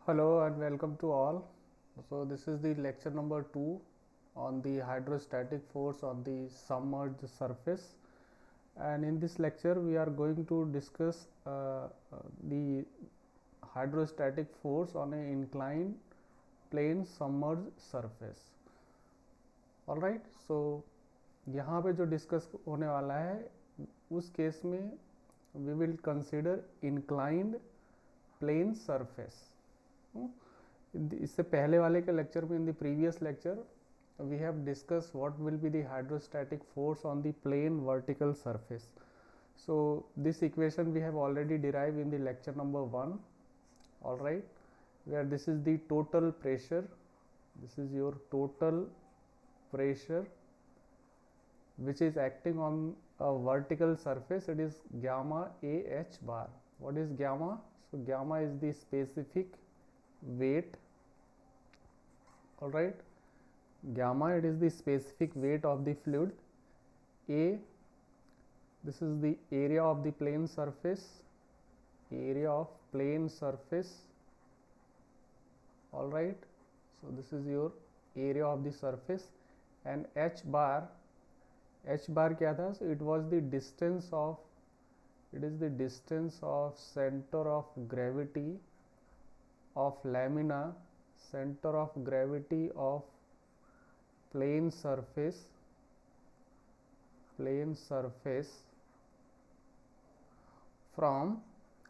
Hello and welcome to all. So this is the lecture number 2 on the hydrostatic force on the submerged surface, and in this lecture we are going to discuss the hydrostatic force on an inclined plane submerged surface. Alright, so यहाँ पे जो discuss होने वाला है उस case में we will consider inclined plane surface. इससे पहले वाले के लेक्चर में, in the previous lecture, we have discussed what will be the hydrostatic force on the plane vertical surface. So this equation we have already derived in the lecture number 1, all right, where this is the total pressure, this is your total pressure which is acting on a vertical surface. It is gamma AH bar. What is gamma? So gamma is the specific weight, all right. Gamma, it is the specific weight of the fluid. A, this is the area of the plane surface, area of plane surface, all right. So this is your area of the surface. And h bar क्या था? So it was the distance of, it is the distance of center of gravity of lamina, center of gravity of plane surface from,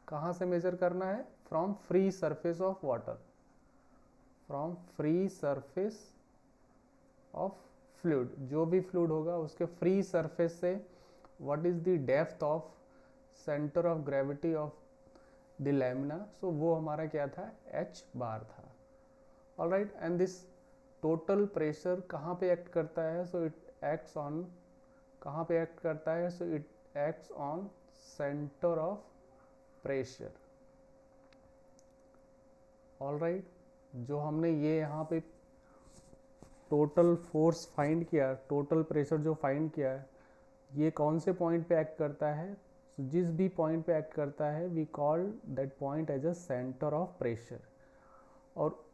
कहाँ से measure करना है? From free surface of water, from free surface of fluid, जो भी fluid होगा उसके free surface से what is the depth of centre of gravity of the lamina. So वो हमारा क्या था? एच बार था. Alright, and this total pressure कहाँ पे एक्ट करता है? सो इट एक्ट्स ऑन, कहाँ पे एक्ट करता है? So it acts on centre of pressure. Alright, जो हमने ये यहाँ पे टोटल फोर्स फाइंड किया, टोटल प्रेशर जो फाइंड किया है, ये कौन से पॉइंट पे एक्ट करता है? जिस भी पॉइंट पे एक्ट करता है we call that point as a centre of pressure. और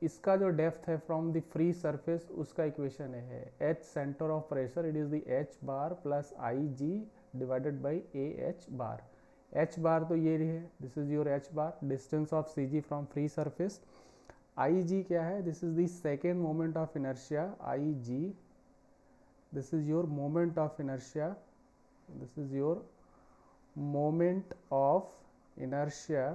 इसका जो डेप्थ है फ्रॉम द फ्री सरफेस, उसका इक्वेशन है H centre of pressure, it is the H bar plus I G divided by A H bar. H bar तो ये है, this is your H bar, distance of C G from free surface. I G क्या है? This is the second moment of inertia, I G, this is your moment of inertia, this is your moment of inertia.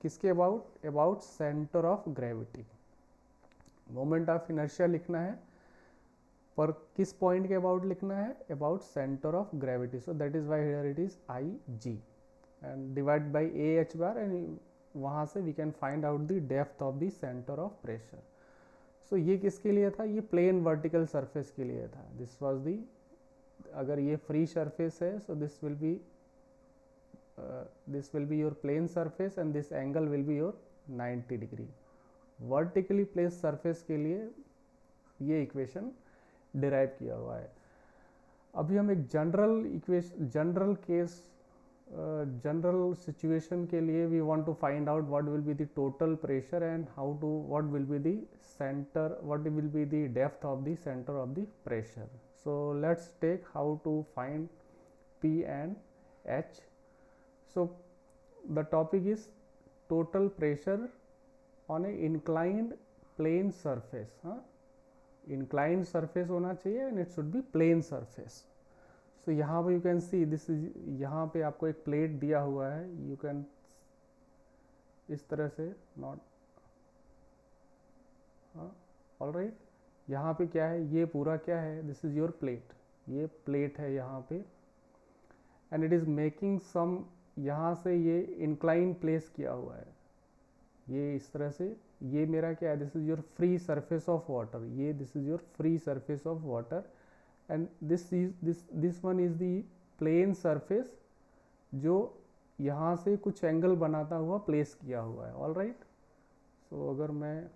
किसके about? About centre of gravity. Moment of inertia लिखना है पर किस point के about लिखना है? About centre of gravity. So that is why here it is I G and divide by A H bar, and वहाँ से we can find out the depth of the centre of pressure. So ये किसके लिए था? ये plane vertical surface के लिए था. दिस वाज दी, अगर ये फ्री सरफेस है so this will be your plane surface and this angle will be your 90 degree. Vertically place surface के लिए ये इक्वेशन डिराइव किया हुआ है. अभी हम एक general equation, general case, general situation के लिए we want to find out what will be the total pressure and how to, what will be the centre, what will be the depth of the centre of the pressure. So let's take how to find P and H. So the topic is total pressure on a inclined plane surface. Inclined surface होना चाहिए and it should be plane surface. So यहाँ पे you can see this is, यहाँ पे आपको एक plate दिया हुआ है, you can इस तरह से not, all right. यहाँ पे क्या है? ये पूरा क्या है? दिस इज योर प्लेट, ये प्लेट है यहाँ पे, and it is making some, यहाँ से ये इंक्लाइन प्लेस किया हुआ है, ये इस तरह से. ये मेरा क्या है? This is your free surface of water, ये this is your free surface of water, and this one is the plane surface जो यहाँ से कुछ एंगल बनाता हुआ प्लेस किया हुआ है. All right. सो अगर मैं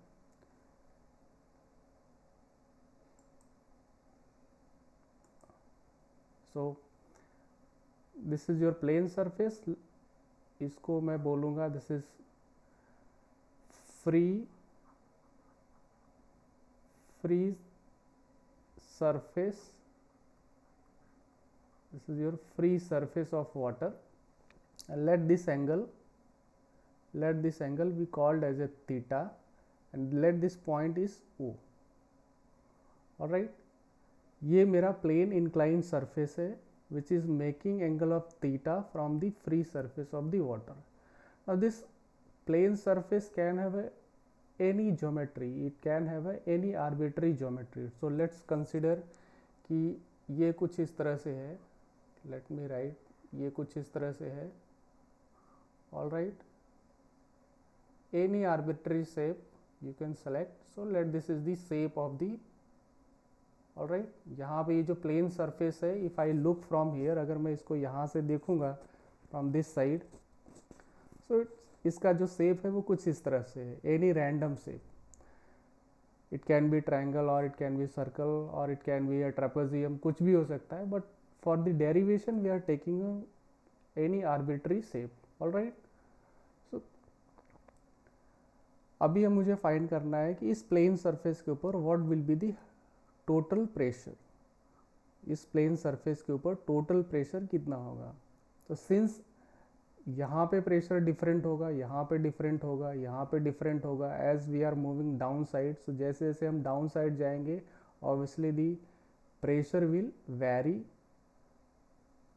so this is your plane surface, इसको मैं बोलूँगा this is free surface. This is your free surface of water, and let this angle be called as a theta, and let this point is O. Alright, ये मेरा plane inclined surface है which is making angle of theta from the free surface of the water. Now this plane surface can have any geometry, it can have any arbitrary geometry. So let's consider कि ये कुछ इस तरह से है, let me write, ये कुछ इस तरह से है. All right, any arbitrary shape you can select. So let this is the shape of the, all right, यहाँ पे ये जो plane surface है, if I look from here, अगर मैं इसको यहाँ से देखूँगा from this side, so इसका जो shape है वो कुछ इस तरह से है, any random shape. It can be triangle or it can be circle or it can be a trapezium, कुछ भी हो सकता है, but for the derivation we are taking any arbitrary shape. All right, so अभी हम मुझे find करना है कि इस प्लेन सरफेस के ऊपर what will be the total pressure. इस प्लेन सरफेस के ऊपर टोटल प्रेशर कितना होगा. तो सिंस यहाँ पे प्रेशर डिफरेंट होगा, यहाँ पे डिफरेंट होगा, यहाँ पे डिफरेंट होगा as we are moving down side. So जैसे जैसे हम डाउन साइड जाएंगे obviously the pressure will vary.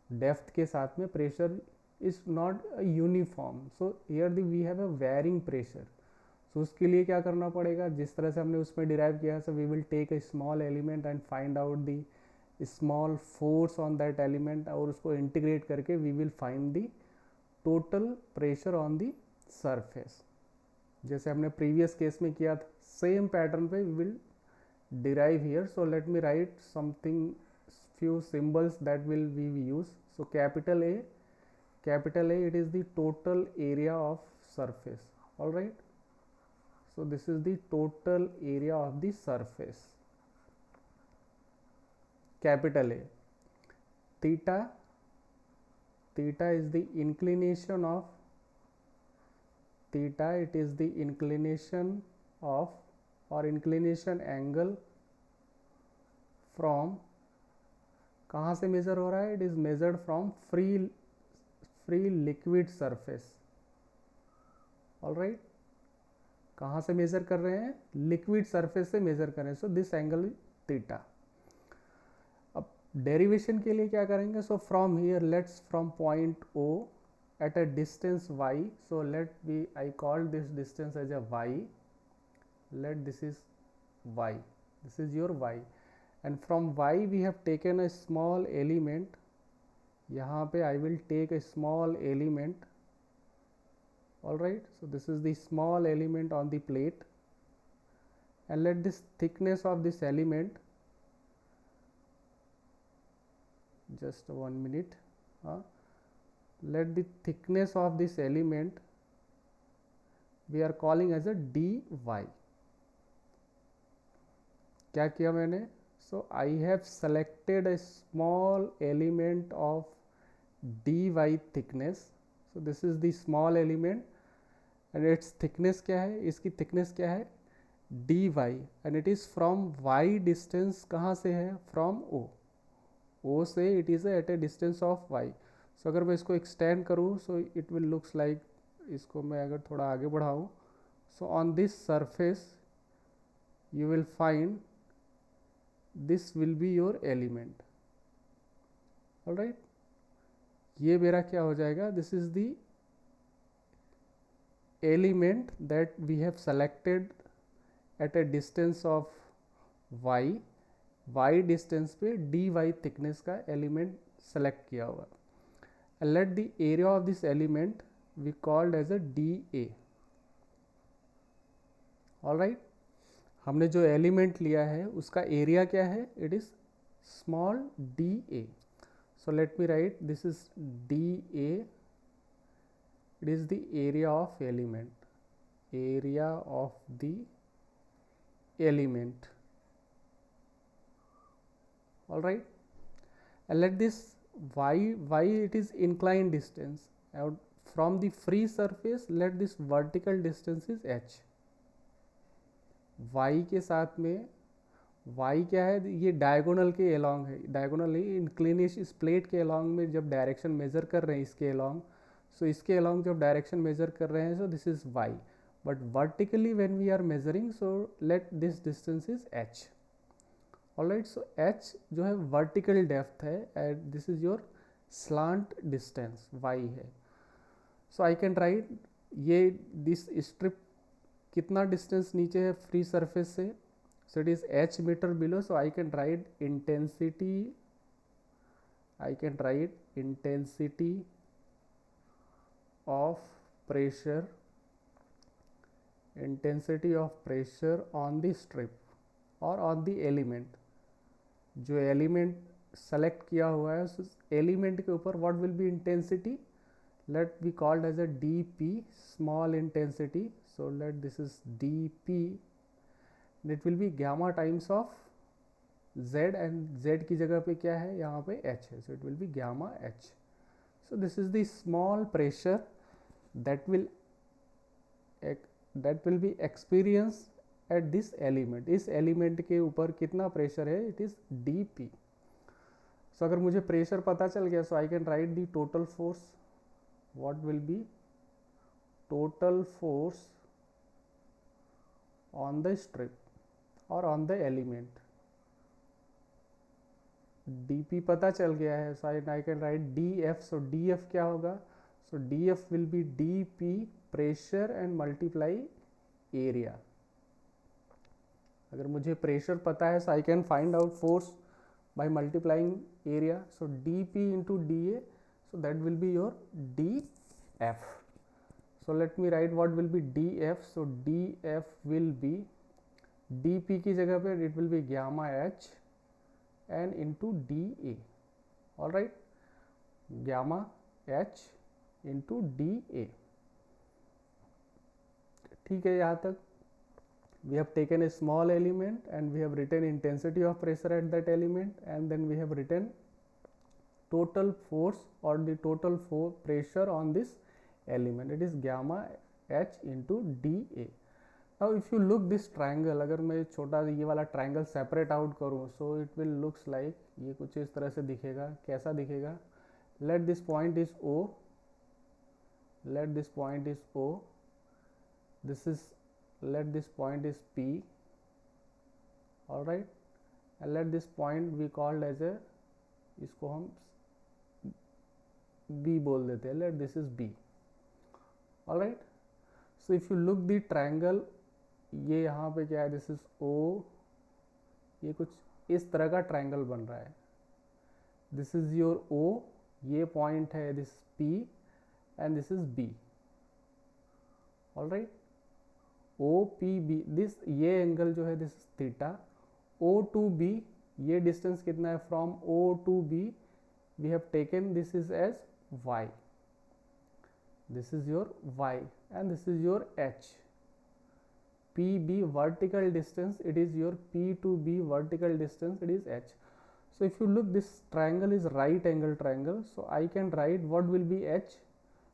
Depth के साथ में pressure is not uniform, so here the we have a varying pressure. So उसके लिए क्या करना पड़ेगा, जिस तरह से हमने उसमें डिराइव किया, so we will take a small element and find out the small force on that element, और उसको इंटीग्रेट करके we will find the total pressure on the surface. जैसे हमने प्रीवियस केस में किया था, सेम पैटर्न पे we will derive here. So let me write something, few symbols that will we use. So capital A, it is the total area of surface. All right, so this is the total area of the surface, capital A. Theta is the inclination of theta, it is the inclination of or inclination angle from, कहाँ से major हो रहा है, it is measured from free liquid surface. Alright, कहाँ से major कर रहे हैं, लिक्विड सरफेस से मेजर कर रहे हैं. So this angle theta. अब डेरिवेशन के लिए क्या करेंगे, so from here let's from point O at a distance y. So let be I call this distance as a y. Let this is y, this is your y, and from y we have taken a small element. यहाँ पे I will take a small element. All right, so this is the small element on the plate, and let this thickness of this element, just 1 minute, let the thickness of this element we are calling as a dy. क्या किया मैंने, so I have selected a small element of dy thickness. So this is the small element and its thickness क्या है, इसकी thickness क्या है, dy, and it is from y distance. कहाँ से है, from O से it is at a distance of y. So अगर मैं इसको extend करूँ, so it will looks like, इसको मैं अगर थोड़ा आगे बढ़ाऊँ, so on this surface you will find this will be your element. all right, ये मेरा क्या हो जाएगा, this is the element that we have selected at a distance of y distance पे dy thickness का element select किया हुआ. and let the area of this element we called as a dA. all right, हमने जो element लिया है उसका area क्या है, it is small D A. So let me right, this is D A, it is the area of element, area of the element. all right, and let this y it is inclined distance, and from the free surface let this vertical distance is h. y के साथ में y क्या है, ये diagonal के along है, diagonal नहीं, inclination इस प्लेट के अलोंग में जब डायरेक्शन मेजर कर रहे हैं इसके अलोंग, सो इसके अलोंग जब डायरेक्शन मेजर कर रहे हैं, so this is y, but vertically when we are measuring, so let this distance is h. Alright, so h जो है वर्टिकल डेप्थ है and this is your slant distance y है. So I can write ये this strip कितना distance नीचे है free surface से, so it is h meter below, so I can write intensity of pressure on the strip or on the element. जो element select किया हुआ है उस एलिमेंट के ऊपर what will be intensity, let be called as a dp, small intensity, so let this is dp, it will be gamma times of z, and z की जगह पे क्या है, यहाँ पे h है, so it will be gamma h. So this is the small pressure that will be experienced at this element. इस element के ऊपर कितना प्रेशर है, it is dp. So अगर मुझे प्रेशर पता चल गया, so I can write the total force. What will be total force on the strip or on the element? dp पता चल गया है, so I can write df. so df क्या होगा, so df will be dp pressure and multiply area. अगर मुझे pressure पता है, so I can find out force by multiplying area, so dp into da, so that will be your df. So let me write what will be df. so df will be dp की जगह पे it will be gamma h and into da. all right, gamma h into da. ठीक है, यहाँ तक we have taken a small element and we have written intensity of pressure at that element, and then we have written total force or the total pressure on this element, it is gamma h into da. Now if you look this triangle, अगर मैं छोटा ये वाला triangle separate out करूँ, सो it will looks like, ये कुछ इस तरह से दिखेगा. कैसा दिखेगा, late this point is o, let this point is o, this is, let this point is p, all right, and let this point we called as a, इसको हम b बोल देते हैं, let this is b. all right, so if you look the triangle, ये यहाँ पे क्या है, दिस इज o, ये कुछ इस तरह का ट्राइंगल बन रहा है. दिस इज योर o, ये पॉइंट है, this p and this is b. All right, o p b, this ये एंगल जो है this is theta. o to b, ये डिस्टेंस कितना है from o to b, we have taken this is as y, this is your y and this is your h. PB vertical distance, it is your P to B vertical distance, it is h. So if you look, this triangle is right angle triangle, so I can write what will be h,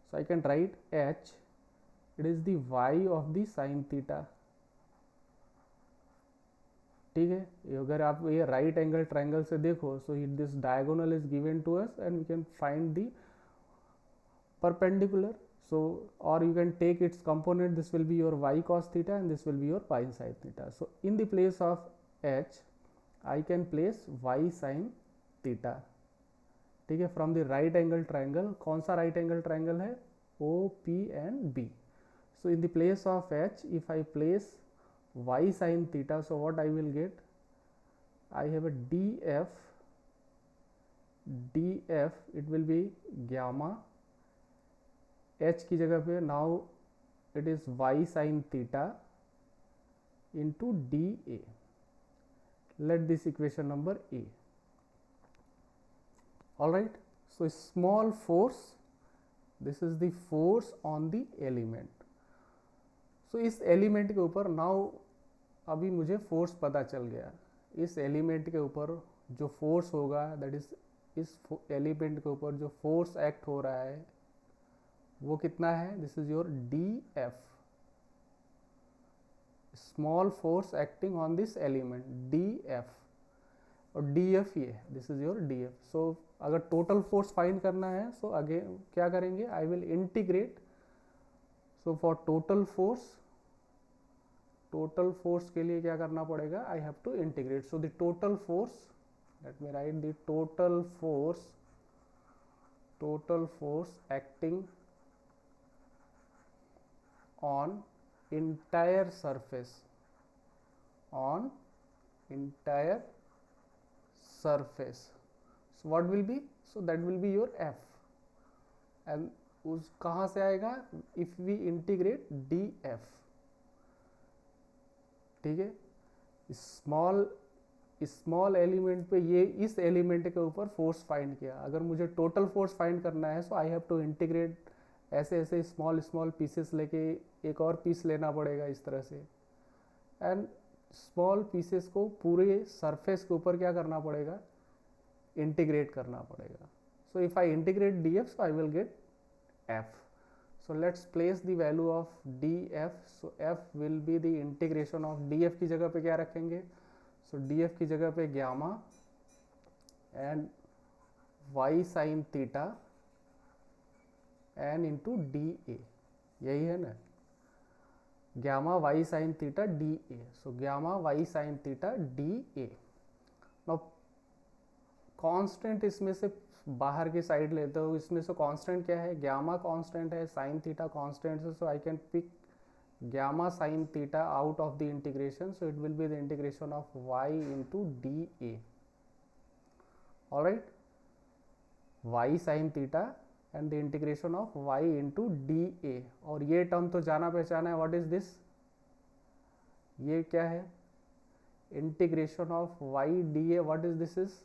so I can write h, it is the y of the sin theta. ठीक है, अगर आप ये right angle triangle से देखो, so this diagonal is given to us and we can find the perpendicular. So or you can take its component, this will be your y cos theta and this will be your pi sin theta. So in the place of h, I can place y sin theta. ठीक है, from the right angle triangle, कौन सा right angle triangle है, O, P and B. So in the place of h, if I place y sin theta, so what I will get, I have a df, it will be gamma h की जगह पे, now it is y sin theta into dA. let this equation number A. all right, so small force, this is the force on the element. so इस element के ऊपर now अभी मुझे force पता चल गया, इस एलिमेंट के ऊपर जो फोर्स होगा, दैट इज इस एलिमेंट के ऊपर जो फोर्स एक्ट हो रहा है वो कितना है, this is your D F, small force acting on this element, D F, और डी एफ ये है, this is your D F. So अगर टोटल फोर्स फाइंड करना है, सो अगेन क्या करेंगे, I will integrate. So for total force के लिए क्या करना पड़ेगा, I have to integrate. So the total force, let me write the total force acting on entire surface, so what will be, so that will be your f, and उस कहाँ से आएगा, if we integrate df, ठीक है। Small element पे ये इस element के ऊपर फोर्स फाइंड किया, अगर मुझे टोटल फोर्स फाइंड करना है, so I have to integrate, ऐसे स्मॉल पीसेस लेके एक और पीस लेना पड़ेगा इस तरह से, एंड स्मॉल पीसेस को पूरे सरफेस के ऊपर क्या करना पड़ेगा, इंटीग्रेट करना पड़ेगा। सो if I integrate D F, so I will get F. So let's place the value of D F. So F will be the integration of D F की जगह पे क्या रखेंगे, सो डी एफ की जगह पे gamma and y sine theta n into d A, यही है ना, gamma y sine theta d A. So gamma y sine theta d A. Now constant इसमें से बाहर की साइड लेते हो, इसमें से कांस्टेंट क्या है, ग्यामा कांस्टेंट है, साइन थीटा कांस्टेंट है। So I can pick gamma sin theta out of the integration, so it will be the integration of y into dA, all right, y sin theta and the integration of y into dA। और ये term तो जाना पहचाना है, what is this, ये क्या है, integration of y dA, what is this is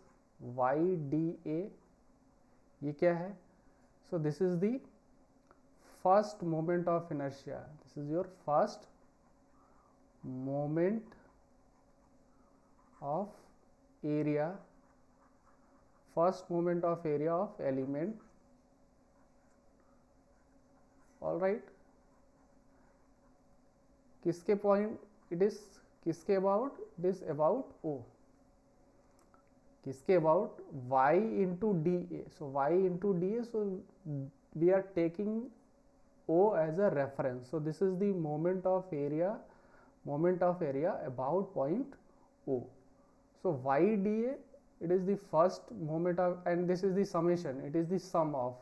y dA, ये क्या है, so this is the first moment of inertia, this is your first moment of area, first moment of area of element, all right, किसके point it is, किसके about, it is about O, किसके about y into dA, so y into dA, so we are taking O as a reference, so this is the moment of area about point O, so y dA, it is the first moment of, and this is the summation, it is the sum of,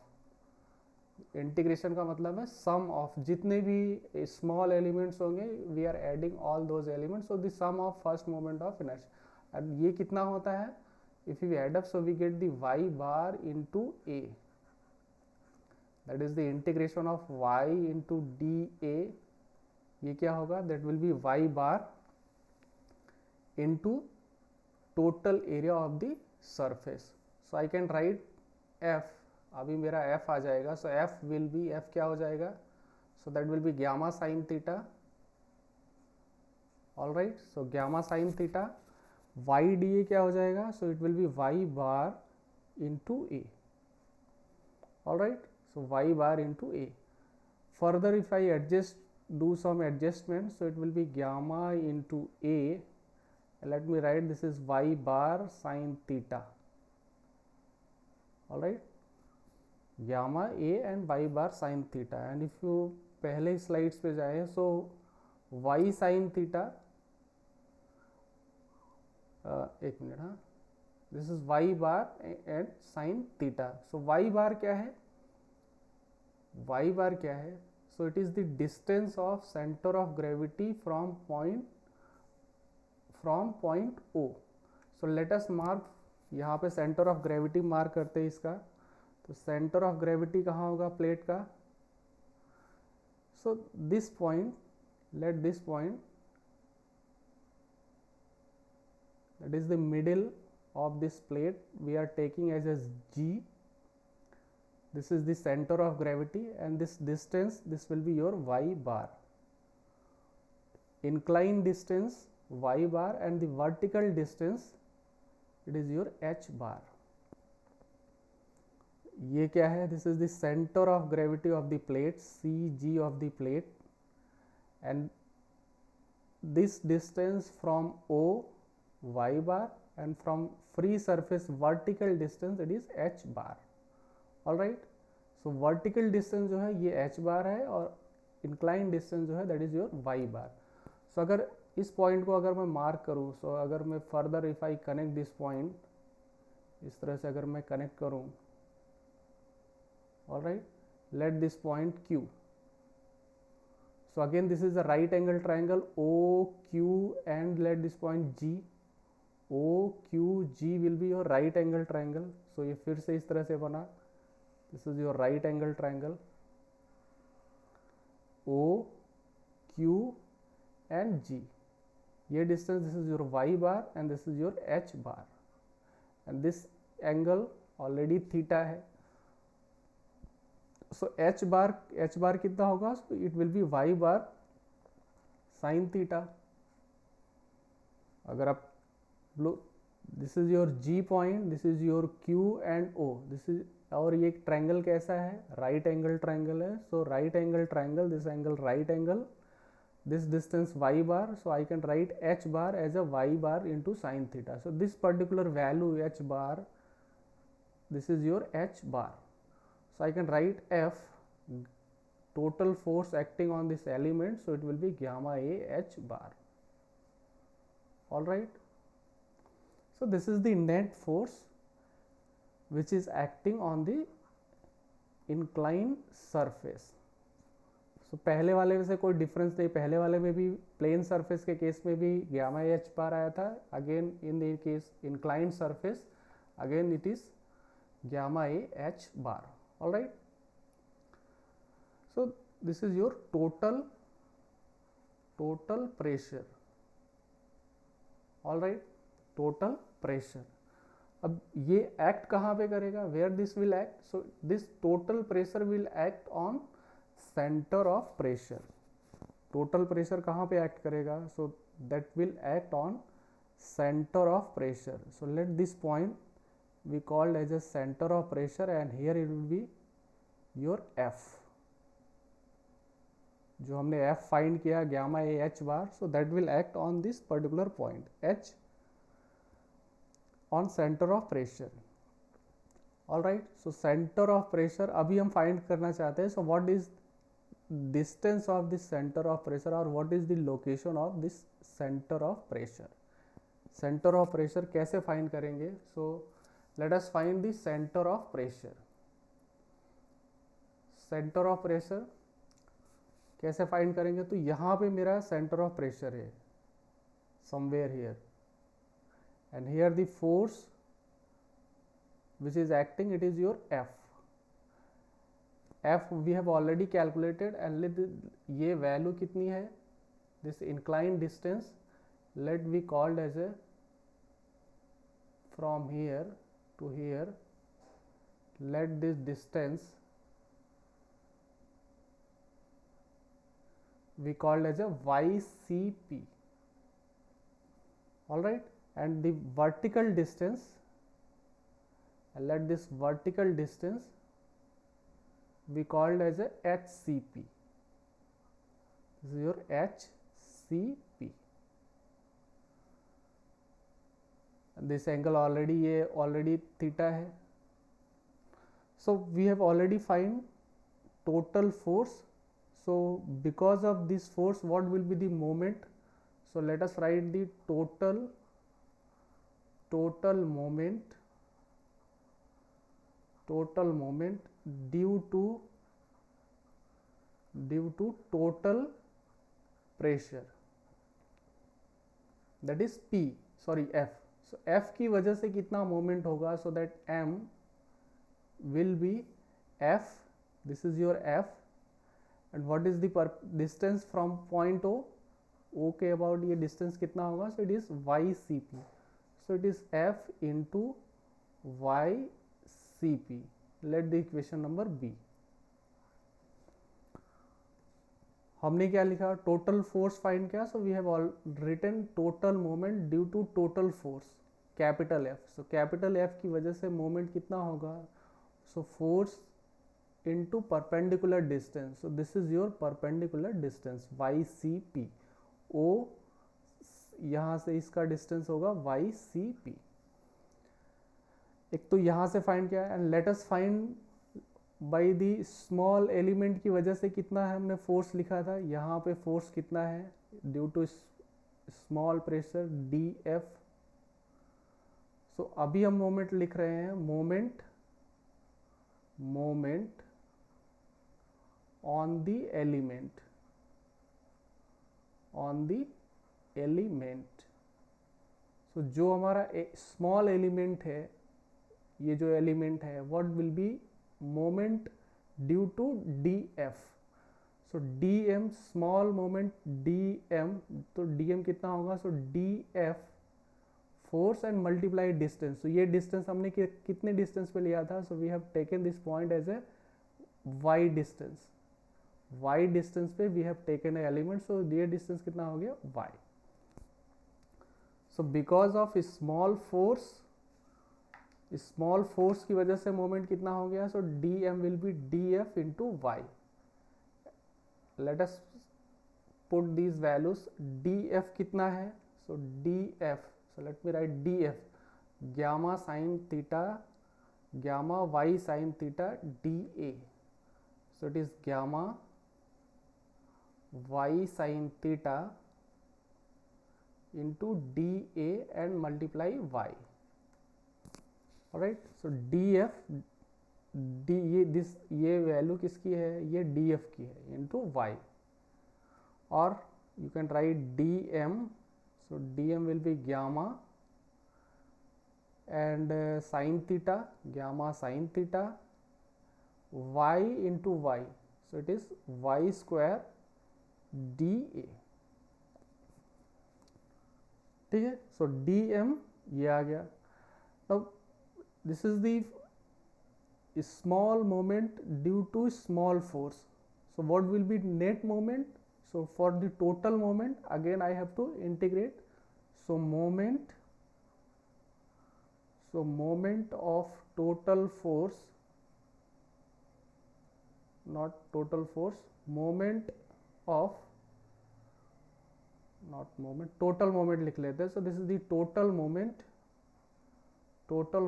integration का मतलब है sum of जितने भी small elements होंगे, we are adding all those elements, so the sum of first moment of inertia. And ये कितना होता है, if you add up, so we get the y bar into a, that is the integration of y into dA, ये क्या होगा, that will be y bar into total area of the surface. So I can right f, अभी मेरा f आ जाएगा, सो f will be, f क्या हो जाएगा, सो that will B gamma sine theta, all right, so gamma sine theta, y dA क्या हो जाएगा, सो it will be y bar into a, all right, so y bar into a। Further if I adjust, do some adjustment, so it will be gamma into a, let me write this is y bar sin theta, all right, gamma a and y bar sin theta, and if you पहले slides पे जाए, so y sin theta, एक minute, हाँ, this is y bar and sin theta, so y बार क्या है, y बार क्या है, so it is the distance of center of gravity from point O, so let us mark, यहाँ पे center of gravity mark करते हैं इसका, तो center of gravity कहाँ होगा प्लेट का, so this point, let this point, that is the middle of this plate, we are taking as a G, this is the center of gravity, and this distance, this will be your y bar, inclined distance y bar, and the vertical distance, it is your h bar, ये क्या है, this is the centre of gravity of the plate, C G of the plate, and this distance from O y bar and from free surface vertical distance it is h bar. all right, so vertical distance जो है ये h bar है और inclined distance जो है that is your y bar. so अगर इस point को अगर मैं मार्क करूँ, so अगर मैं further if I connect this point, इस तरह से अगर मैं कनेक्ट करूँ, all right, let this point Q. So again this is a right angle triangle OQ and let this point G. OQG will be your right angle triangle. So ये फिर से इस तरह से बना, this is your right angle triangle OQ and G. ये distance, this is your Y bar and this is your H bar, and this angle already theta है. so h bar कितना होगा, so it will be y bar sin theta. अगर आप this is your G point, this is your Q and O, this is, और ये triangle कैसा है, right angle triangle है. So right angle triangle, this angle right angle, this distance y bar, so I can write h bar as a y bar into sin theta. so this particular value h bar, this is your h bar. so I can write F, total force acting on this element, so it will be gamma A h bar. all right, so this is the net force which is acting on the inclined surface. so पहले वाले में से कोई difference नहीं, पहले वाले में भी प्लेन सरफेस के केस में भी गामा एच बार आया था, again in the case inclined surface again it is gamma A h bar. all right, so this is your total pressure. all right, total pressure. अब ये एक्ट कहाँ पे करेगा, where this will act, so this total pressure will act on centre of pressure. Total pressure कहाँ पे act करेगा, so that will act on centre of pressure. So let this point we called as a center of pressure and here it will be your F. जो हमने F find किया gamma A h bar, so that will act on this particular point H on center of pressure. all right, so center of pressure अभी हम find करना चाहते हैं. so what is distance of this center of pressure or what is the location of this center of pressure. center of pressure कैसे find करेंगे, so let us find the center of pressure. center of pressure कैसे find करेंगे, तो यहाँ पे मेरा center of pressure है somewhere here and here the force which is acting, it is your F. F we have already calculated and let ये value कितनी है, this inclined distance let we called as a from here to here, let this distance we called as a YCP. all right, and the vertical distance, and let this vertical distance we called as a HCP. this is your HCP. this angle already ये already theta है. so we have already find total force. so because of this force what will be the moment, so let us write the total moment due to total pressure, that is P, sorry F. so F की वजह से कितना moment होगा, so that M will be F, this is your F, and what is the distance from point O, O के about ये distance कितना होगा, so it is YCP. so it is F into YCP. let the equation number B. हमने क्या लिखा, total force find किया, so we have written total moment due to total force capital F. So capital F की वजह से moment कितना होगा, so force into perpendicular distance, so this is your perpendicular distance ycp, o यहाँ से इसका distance होगा ycp। एक तो यहाँ से फाइंड किया है, and let us find by the small element की वजह से कितना है, हमने फोर्स लिखा था, यहाँ पे फोर्स कितना है due to small pressure dF। So अभी हम मोमेंट लिख रहे हैं, moment on the element, so जो हमारा स्मॉल एलिमेंट है, ये जो एलिमेंट है, what will be moment due to dF। So dm small moment dm, तो dm कितना होगा, so dF force and multiply distance. तो ये डिस्टेंस हमने कितने डिस्टेंस पे लिया था, so we have taken this point as a y distance, y distance पे we have taken a element, so ये डिस्टेंस कितना हो गया y। So because of small force की वजह से मोमेंट कितना हो गया, so dm will be dF into y। Let us put these values, dF कितना है, so dF, so let me write dF, gamma sin theta, gamma y sin theta dA, so it is gamma y sin theta into dA and multiply y, alright। so dF d ये value किसकी है, ये dF की है, into y, और you can write dm, so dm will be gamma and sin theta, gamma sin theta, y into y, so it is y square dA, ठीक है। so dm ये आ गया। now this is the small moment due to small force, so what will be net moment, so for the total moment again I have to integrate, so moment of total force, not total force, total moment लिख लेते हैं। so this is the total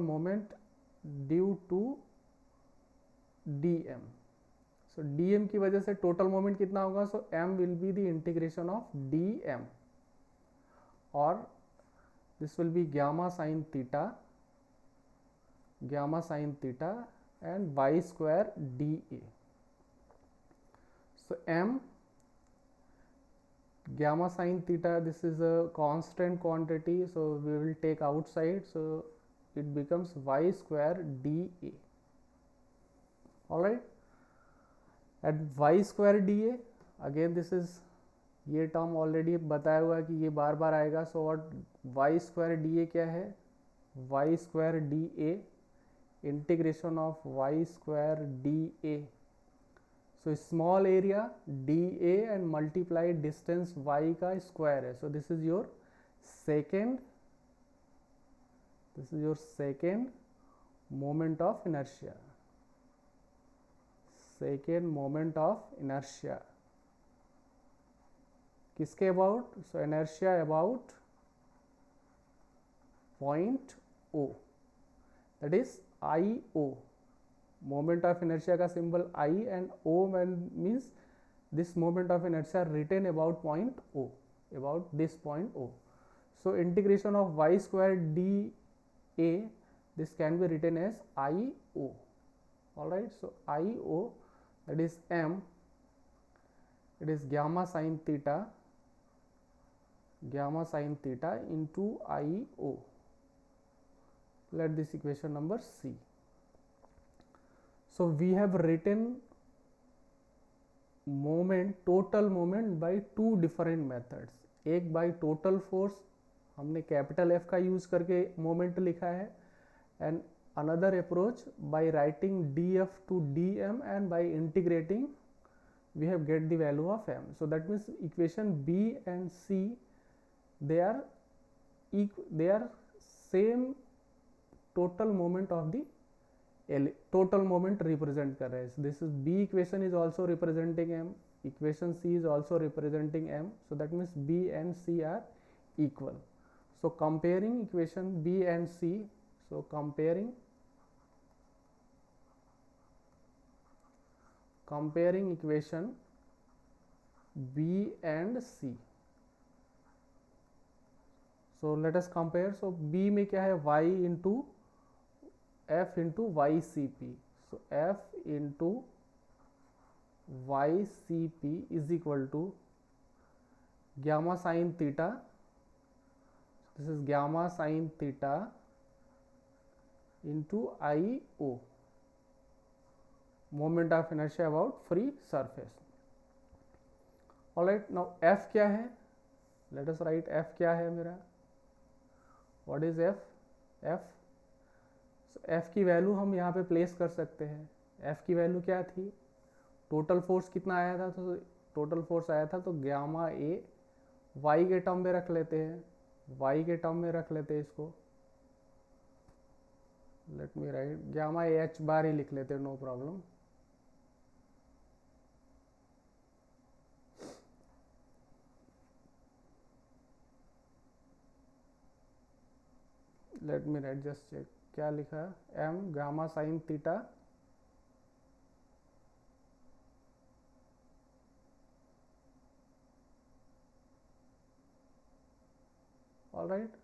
moment due to dm, so dm की वजह से total moment कितना होगा, so m will be the integration of dm, और this will be gamma sin theta and y square dA, so m gamma sin theta, this is a constant quantity, so we will take outside, so it becomes y square dA, alright। and y square dA, again this is, ये term already बताया हुआ है कि ये बार बार आएगा, so what y square dA क्या है, y square dA integration of y square dA, so small area dA and multiply distance y का स्क्वायर है, so this is your second moment of inertia, किसके about, so inertia about point O, that is IO, moment of inertia का symbol I and O means this moment of inertia written about point O, about this point O, so integration of y square dA, this can be written as IO, alright। so IO, that is m, it is gamma sin theta into IO, let this equation number C। so we have written total moment by two different methods, एक by total force, हमने capital F का use करके moment लिखा है, and another approach by writing dF to dm and by integrating we have get the value of m, so that means equation B and C, they are same total moment of the total moment represent कर रहे हैं. This is B equation is also representing M, equation C is also representing M, so that means B and C are equal. So comparing equation B and C, so comparing equation B and C. So let us compare. So B में क्या है, y into f into ycp. So f into ycp is equal to gamma sin theta. This is gamma sin theta into IO, moment of inertia about free surface. Alright, now f क्या है, let us write f क्या है मेरा. What is f? So f की value हम यहाँ पे place कर सकते हैं. f की वैल्यू क्या थी, टोटल फोर्स कितना आया था, तो टोटल फोर्स आया था तो गामा ए y के टर्म में रख लेते हैं, y के टर्म में रख लेते हैं इसको. Let me write gamma A H bar ही लिख लेते हैं, no problem. Let me write, just check क्या लिखा है, m gamma sine theta all right.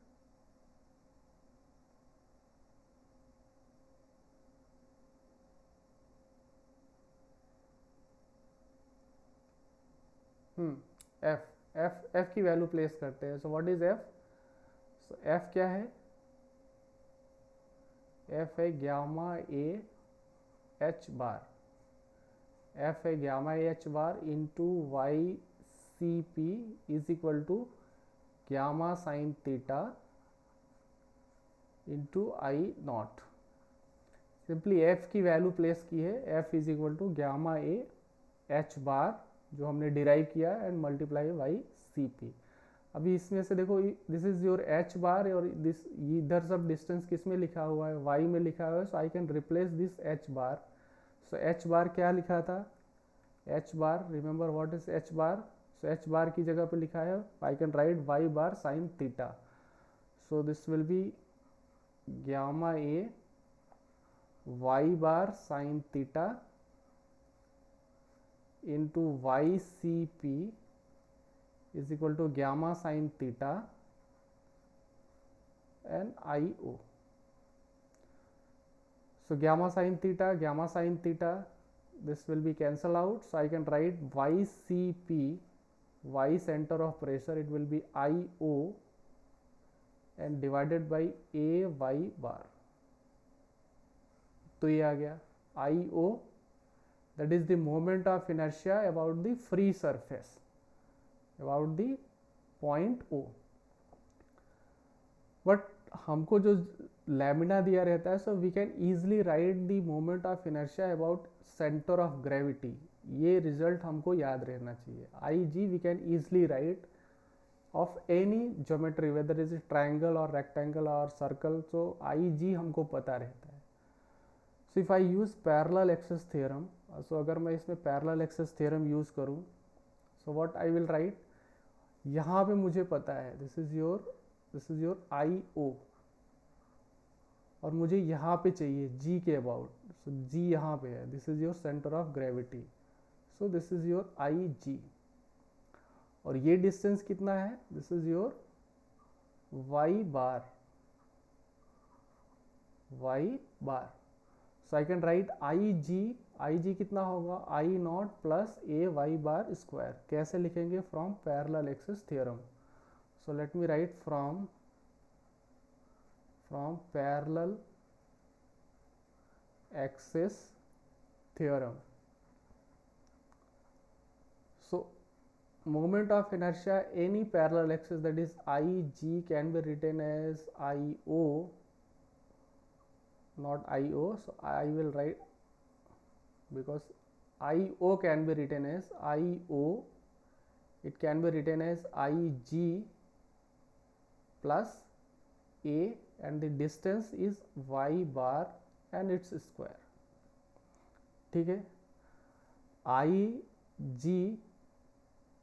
f की वैल्यू प्लेस करते हैं. So what is f? So f क्या है, f है gamma A H bar, f है gamma A H bar into Y C P is equal to gamma sine theta into I not. Simply f की value place की है, f is equal to gamma A H bar जो हमने derive किया and multiply by C P. अभी इसमें से देखो, this is your H bar और दिस इधर सब डिस्टेंस किस में लिखा हुआ है, y में लिखा हुआ है. So I can replace this H bar. So H bar क्या लिखा था, H bar remember what is H bar. So H bar की जगह पे लिखा है, I can write y bar sine theta. So this will be gamma A y bar sine theta into ycp is equal to gamma sin theta and IO. So gamma sin theta, this will be cancel out. So I can write ycp, y center of pressure, it will be IO and divided by AY bar. तो ये आ गया IO, that is the moment of inertia about the free surface, about the point O. But हमको जो lamina दिया रहता है, so we can easily write the moment of inertia about centre of gravity. ये result हमको याद रहना चाहिए. I G we can easily write of any geometry, whether is triangle और रेक्टेंगल और सर्कल. सो आई जी हमको पता रहता है. So if I use parallel axis theorem, so अगर मैं इसमें पैरेलल एक्सिस थ्योरम यूज करूं, so what I will right, यहाँ पे मुझे पता है दिस इज योर आई ओ और मुझे यहाँ पे चाहिए जी के अबाउट. सो जी यहाँ पे है, this is your centre of gravity. So this is your I G और ये डिस्टेंस कितना है, this is your Y bar. So I can write I G कितना होगा, I nought plus A Y bar square. कैसे लिखेंगे, from parallel axis theorem. So let me write from parallel axis theorem. So moment of inertia any parallel axis, that is IG, can be written as IO, not IO. So I will write, because IO can be written as IO, it can be written as IG plus A and the distance is y bar and it's square. ठीक है, I G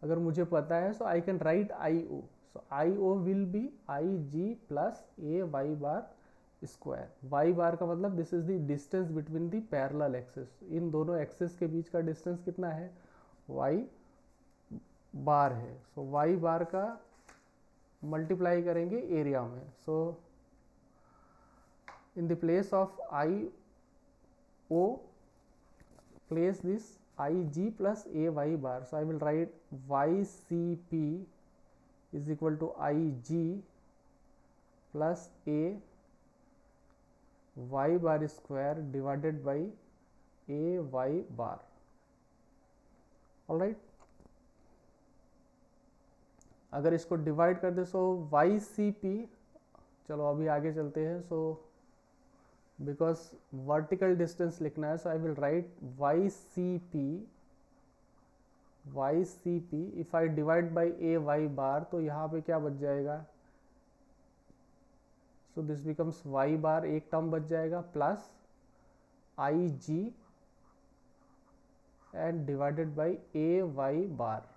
अगर मुझे पता है so I can write I O, so I O will be I G plus A Y bar square. Y bar का मतलब this is the distance between the parallel axis, इन दोनों एक्सिस के बीच का डिस्टेंस कितना है, वाई बार है। सो Y bar का मल्टीप्लाई करेंगे एरिया में। So in the place of I O place this ig plus ay bar, so I will write ycp is equal to ig plus a y bar square divided by a y bar. all right, अगर इसको divide कर दे सो ycp, चलो अभी आगे चलते हैं। So because vertical distance लिखना है, so I will write ycp if I divide by A Y bar, तो यहाँ पे क्या बच जाएगा, so this becomes Y bar, एक टर्म बच जाएगा, plus I G and divided by A Y bar.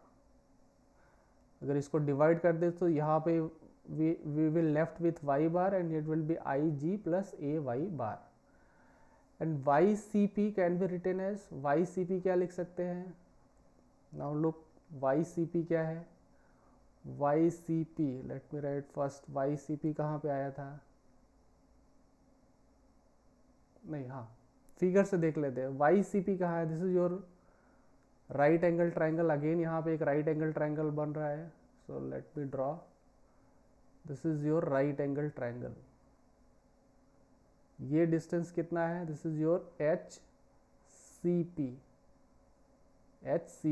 अगर इसको डिवाइड कर दे तो यहाँ पे we will left with y bar and it will be ig plus a y bar, and ycp can be written as, ycp क्या लिख सकते हैं, now look ycp क्या है, ycp let me write first ycp कहाँ पे आया था, नहीं हाँ फिगर से देख लेते हैं ycp कहाँ है, this is your right angle triangle, again यहाँ पे एक राइट एंगल ट्राइंगल बन रहा है, so let me draw, this is your right angle triangle, ये डिस्टेंस कितना है, this is your H C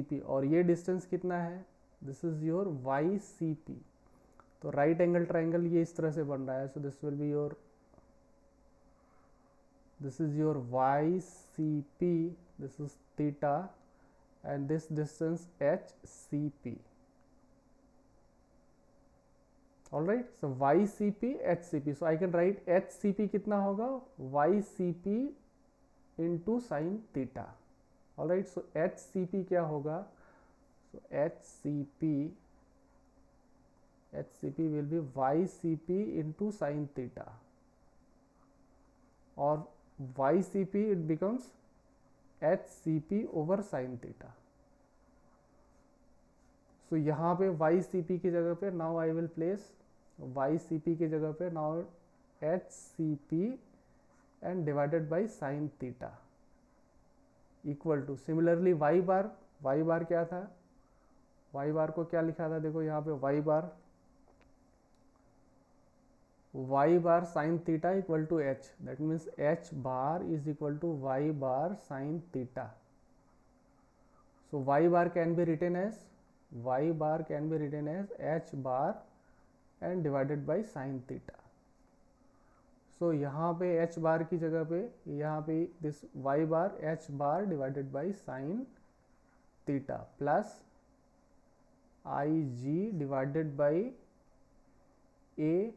P, और ये डिस्टेंस कितना है, this is your Y C P. तो राइट एंगल ट्राइंगल ये इस तरह से बन रहा है, so this will be your, this is your Y C P, this is theta and this distance H C P. all right, so ycp hcp, so I can write hcp कितना होगा, ycp into sin theta। all right, so hcp क्या होगा, so hcp will be ycp into sin theta, और ycp it becomes hcp over sin theta। so यहाँ पे ycp की जगह पे now I will place ycp की जगह पे now hcp and divided by sin theta equal to, similarly y bar क्या था, y bar को क्या लिखा था, देखो यहाँ पे y bar sin theta equal to h, that means h bar is equal to y bar sin theta। so y bar can be written as h bar and divided by sin theta। so यहाँ पे h bar की जगह पे, यहाँ पे this y bar h bar divided by sin theta plus ig divided by a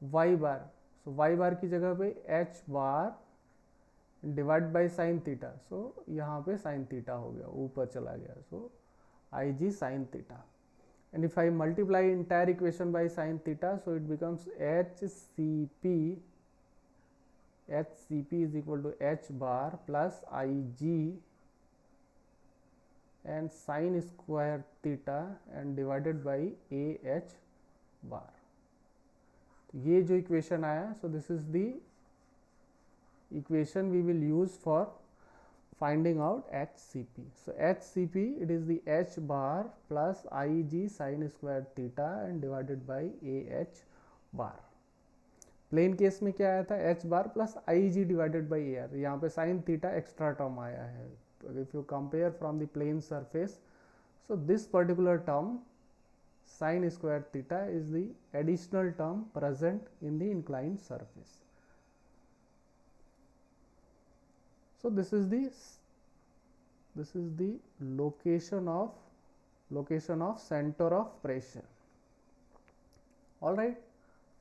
y bar, so y bar की जगह पे h bar divide by sine theta, so यहाँ पे साइन थीटा हो गया, ऊपर चला गया, so I G sine theta, and if I multiply entire equation by sin theta, so it becomes hcp is equal to h bar plus ig and sin square theta and divided by ah bar। ये जो equation आया, so this is the equation we will use for finding out hcp। so hcp, it is the h bar plus ig sin square theta and divided by ah bar। Plane case में क्या आया था, h bar plus ig divided by ar, यहाँ पे sin theta extra term आया है। if you compare from the plane surface, so this particular term sin square theta is the additional term present in the inclined surface। so this is the location of center of pressure। all right,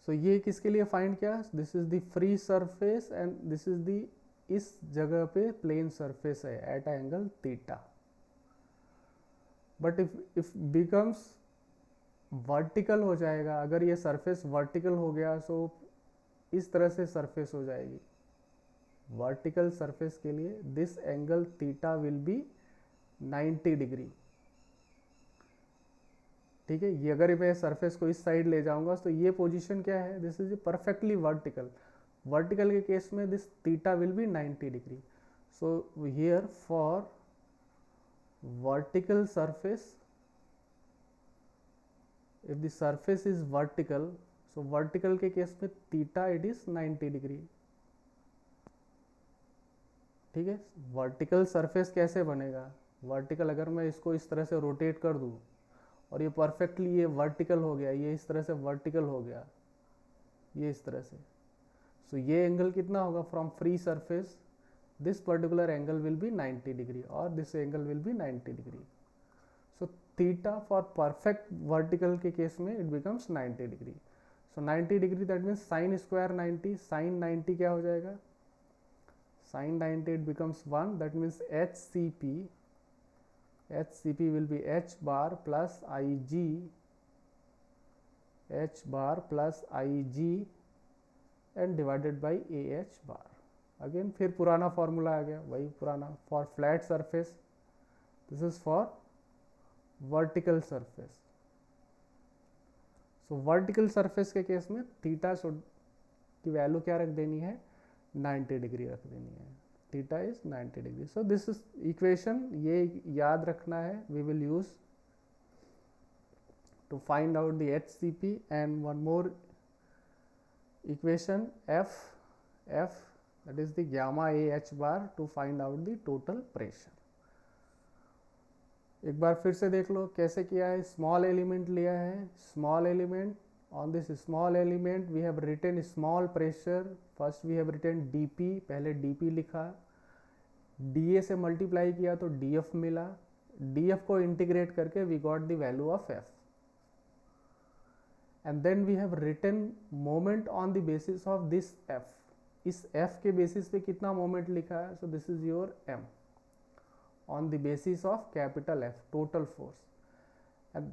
सो ये किसके लिए find किया, this is the free surface and this is the, इस जगह पे plane surface है at angle theta. But if becomes vertical हो जाएगा, अगर ये सरफेस वर्टिकल हो गया सो इस तरह से सरफेस हो जाएगी. वर्टिकल सरफेस के लिए this angle theta will be 90 degree. ठीक है, ये अगर मैं सरफेस को इस साइड ले जाऊंगा तो ये पोजीशन क्या है, this is perfectly vertical. Vertical के केस में this theta will be 90 degree. So here for vertical surface, if the surface is vertical, so vertical के केस में theta it is 90 डिग्री. ठीक है, वर्टिकल सरफेस कैसे बनेगा, वर्टिकल अगर मैं इसको इस तरह से रोटेट कर दूं और ये परफेक्टली ये वर्टिकल हो गया, ये इस तरह से वर्टिकल हो गया, ये इस तरह से, सो ये एंगल कितना होगा from free surface, this particular angle will be 90 degree और this angle will be 90 degree. So theta for perfect vertical के केस में it becomes 90 degree. So 90 degree that means sine square 90, sine 90 क्या हो जाएगा, sine 90 it becomes 1, that means HCP will be h bar plus IG, h bar plus IG and divided by AH bar. Again फिर पुराना formula आ गया, वही पुराना, for flat surface this is for vertical surface. So vertical surface के case में theta की value क्या रख देनी है, 90 डिग्री रख देनी है. Theta is 90 degree. So this is equation, ये याद रखना है, we will use to find out the HCP. And one more equation F that is the gamma AH bar to find out the total pressure. एक बार फिर से देख लो कैसे किया है. स्मॉल एलिमेंट लिया है, small element, on this small element we have written small pressure. First we have written dP, पहले dP लिखा, dA से मल्टीप्लाई किया तो dF मिला, dF को इंटीग्रेट करके we got the value of F. And then we have written moment on the basis of this F. इस F के बेसिस पे कितना मोमेंट लिखा है, so this is your M on the basis of capital F, total force. And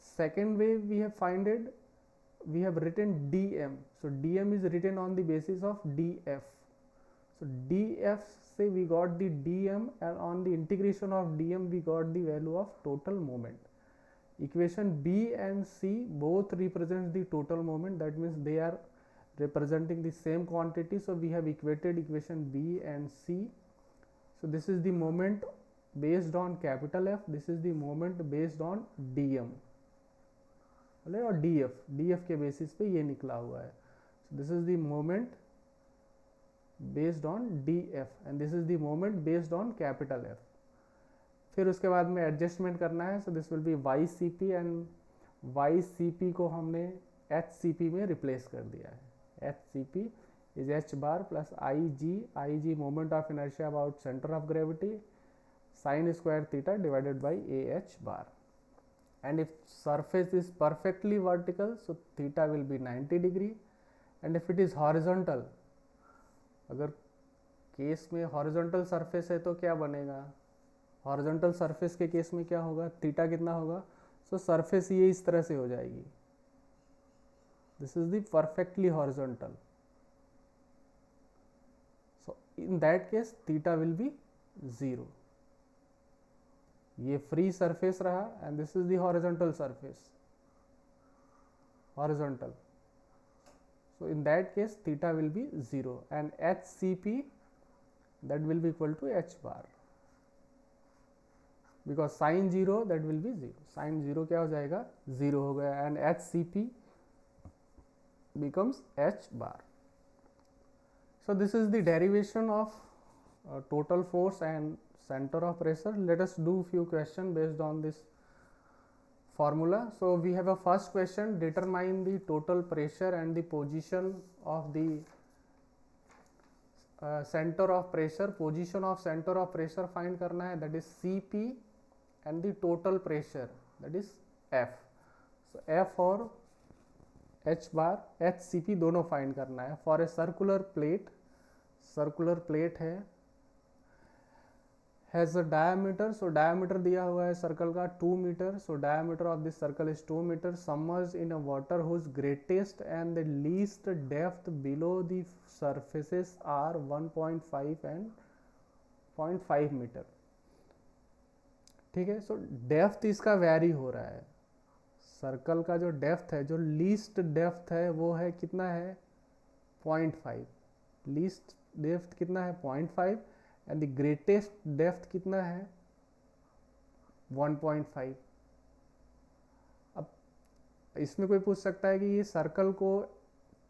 second way we have written dm, so dm is written on the basis of df. So df say we got the dm, and on the integration of dm we got the value of total moment. Equation B and C both represents the total moment, that means they are representing the same quantity, so we have equated equation B and C. So this is the moment based on capital F, this is the moment based on dm और df के basis पे ये निकला हुआ है. So this is the moment based on df and this is the moment based on capital F. फिर उसके बाद में एडजस्टमेंट करना है, so this will be yCP and yCP को हमने HCP में रिप्लेस कर दिया है. HCP is h bar plus IG moment of inertia about center of gravity, sin square theta divided by AH bar. And if surface is perfectly vertical, so theta will be 90 degree. And if it is horizontal, अगर case में horizontal surface है तो क्या बनेगा, horizontal surface के case में क्या होगा, थीटा कितना होगा, so surface ये इस तरह से हो जाएगी, this is the perfectly horizontal. So in that case theta will be 0. ये free surface रहा and this is the horizontal surface, horizontal. So in that case theta will be 0 and HCP that will be equal to h bar, because sin 0 that will be 0, sin 0 क्या हो जाएगा, 0 हो गया, and HCP becomes h bar. So this is the derivation of total force and center of pressure. Let us do few questions based on this formula. So we have a first question, determine the total pressure and the position of the center of pressure. Position of center of pressure find करना है, that is Cp, and the total pressure, that is F. So F और h bar h cp दोनों find करना है for a circular plate है has a diameter, so diameter दिया हुआ है सर्कल का 2 metre, so diameter of this circle is 2 metre, submerged in a water whose greatest and the least depth below the surfaces are 1.5 and 0.5 metre. ठीक है, सो depth इसका very हो रहा है। सर्कल का जो डेप्थ है, जो लीस्ट डेप्थ है वो है कितना है 0.5, लीस्ट डेप्थ कितना है 0.5 एंड द ग्रेटेस्ट डेप्थ कितना है 1.5। अब इसमें कोई पूछ सकता है कि ये सर्कल को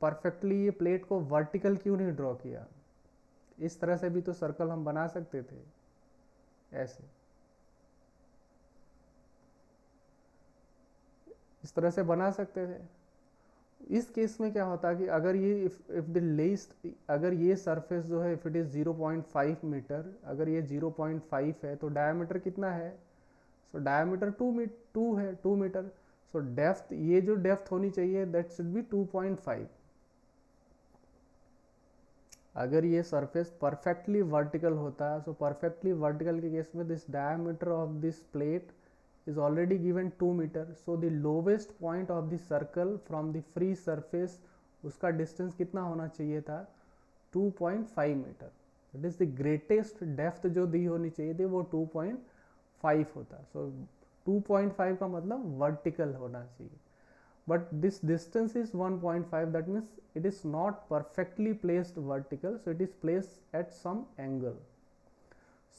परफेक्टली, ये प्लेट को वर्टिकल क्यों नहीं ड्रॉ किया? इस तरह से भी तो सर्कल हम बना सकते थे, ऐसे इस तरह से बना सकते थे। इस केस में क्या होता है कि अगर ये इफ द लीस्ट, अगर ये सरफेस जो है इफ इट इज 0.5 मीटर, अगर ये 0.5 है तो डायमीटर कितना है? सो डायमीटर 2 है, 2 मीटर। सो डेप्थ, ये जो डेप्थ होनी चाहिए दैट शुड बी 2.5। अगर ये सरफेस परफेक्टली वर्टिकल होता है, सो परफेक्टली वर्टिकल के केस में this diameter of this plate is already given 2 meter, so the lowest point of the circle from the free surface, उसका डिस्टेंस कितना होना चाहिए था 2.5 metre. that is the greatest depth जो दी होनी चाहिए थी वो 2.5 होता। so 2.5 का मतलब वर्टिकल होना चाहिए, but this distance is 1.5, that means it is not perfectly placed vertical, so it is placed at some angle।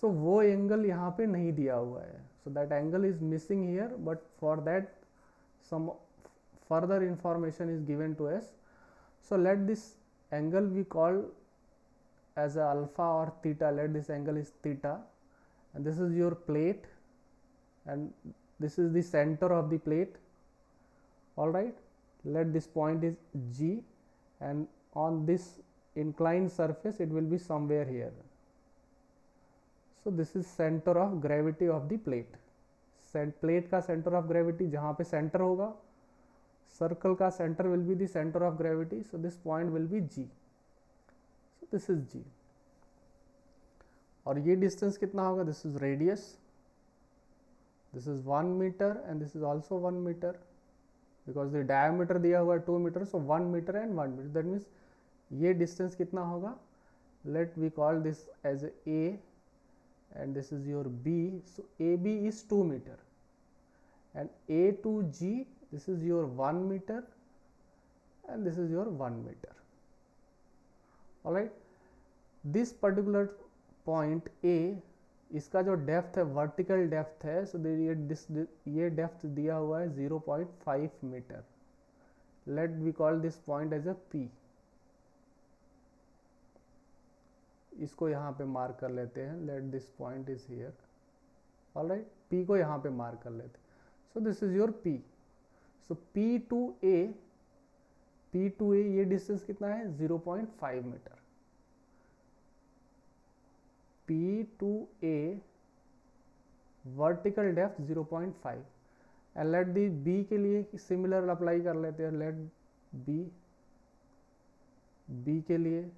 सो वो एंगल यहाँ पे नहीं दिया हुआ है, so that angle is missing here, but for that some further information is given to us. So let this angle we call as a alpha और theta, let this angle is theta and this is your plate and this is the centre of the plate. All right, let this point is G and on this inclined surface it will be somewhere here। so this is center of gravity of the plate। Plate का centre of gravity जहाँ पे centre होगा, circle का centre will be the centre of gravity, so this point will be G। So this is G और ये distance कितना होगा? This is radius, this is 1 metre and this is also 1 metre, because the diameter दिया हुआ है 2 metre, so 1 metre and 1 metre, that means ये distance कितना होगा? Late we call this as A and this is your B, so AB is 2 meter and A to G, this is your 1 meter and this is your 1 meter। all right, this particular point A, इसका जो depth है vertical depth है, सो ये depth दिया हुआ है 0.5 metre. Let we call this point as a P। इसको यहाँ पे मार्क कर लेते हैं, let this point is here. All right, P को यहाँ पे मार्क कर लेते हैं। So this is your P। So P to A ये डिस्टेंस कितना है 0.5 metre. P to A vertical depth 0.5 and let the B के लिए सिमिलर अप्लाई कर लेते हैं। लेट B के लिए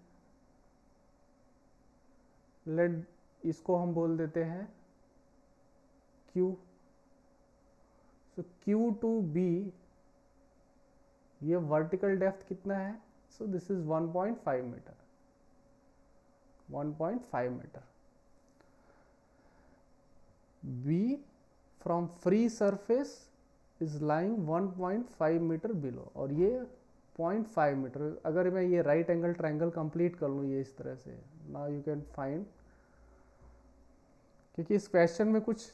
लेट इसको हम बोल देते हैं Q। So Q to B ये वर्टिकल डेप्थ कितना है? So this is 1.5 metre, 1.5 metre. B from free surface is lying 1.5 metre below और ये 0.5 मीटर। अगर मैं ये राइट एंगल ट्रायंगल कंप्लीट कर लूँ ये इस तरह से, नाउ यू कैन फाइंड, क्योंकि इस क्वेश्चन में कुछ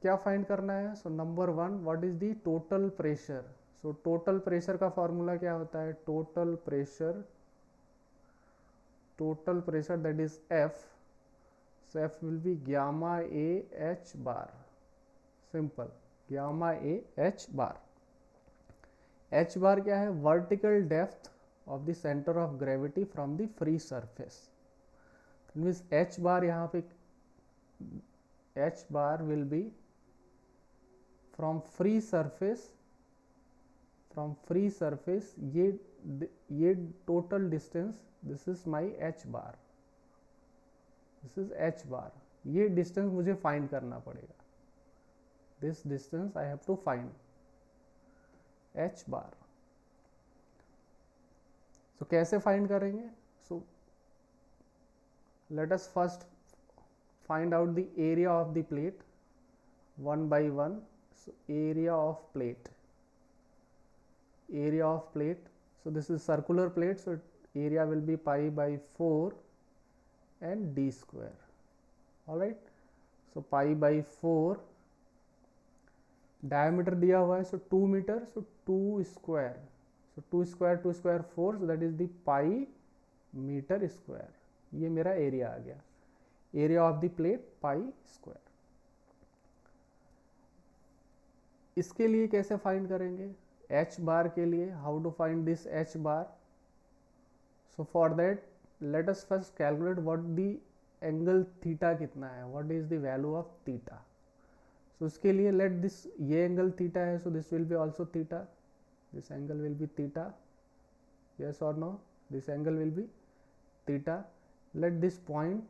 क्या फाइंड करना है। So number 1, what is the total pressure? So total pressure का फॉर्मूला क्या होता है? Total pressure that is F। So F will be gamma A H bar, simple, gamma A H bar. H bar क्या है? Vertical depth of the centre of gravity from the free surface. Means H बार यहाँ पे H bar will be from free surface from free surface, ये total distance, this is my H bar, this is H bar, ये distance मुझे find करना पड़ेगा, this distance I have to find H bar. So कैसे find करेंगे? So let us first find out the area of the plate one by one. So area of plate, area of plate, so this is circular plate, so area will be pi by 4 and d square. All right, so pi by 4, diameter दिया हुआ है, so 2 meter, so 2 square, so 2 square 4, so that is the pi meter square, ये मेरा area आ गया, area of the plate pi square. इसके लिए कैसे फाइंड करेंगे? एच बार के लिए how to find this H bar? So for that let us first calculate what the angle theta कितना है, what is the value of theta. So उसके लिए लेट दिस, ये एंगल थीटा है, so this will be also theta, this angle will be theta, yes और no, this angle will be theta. Let this point,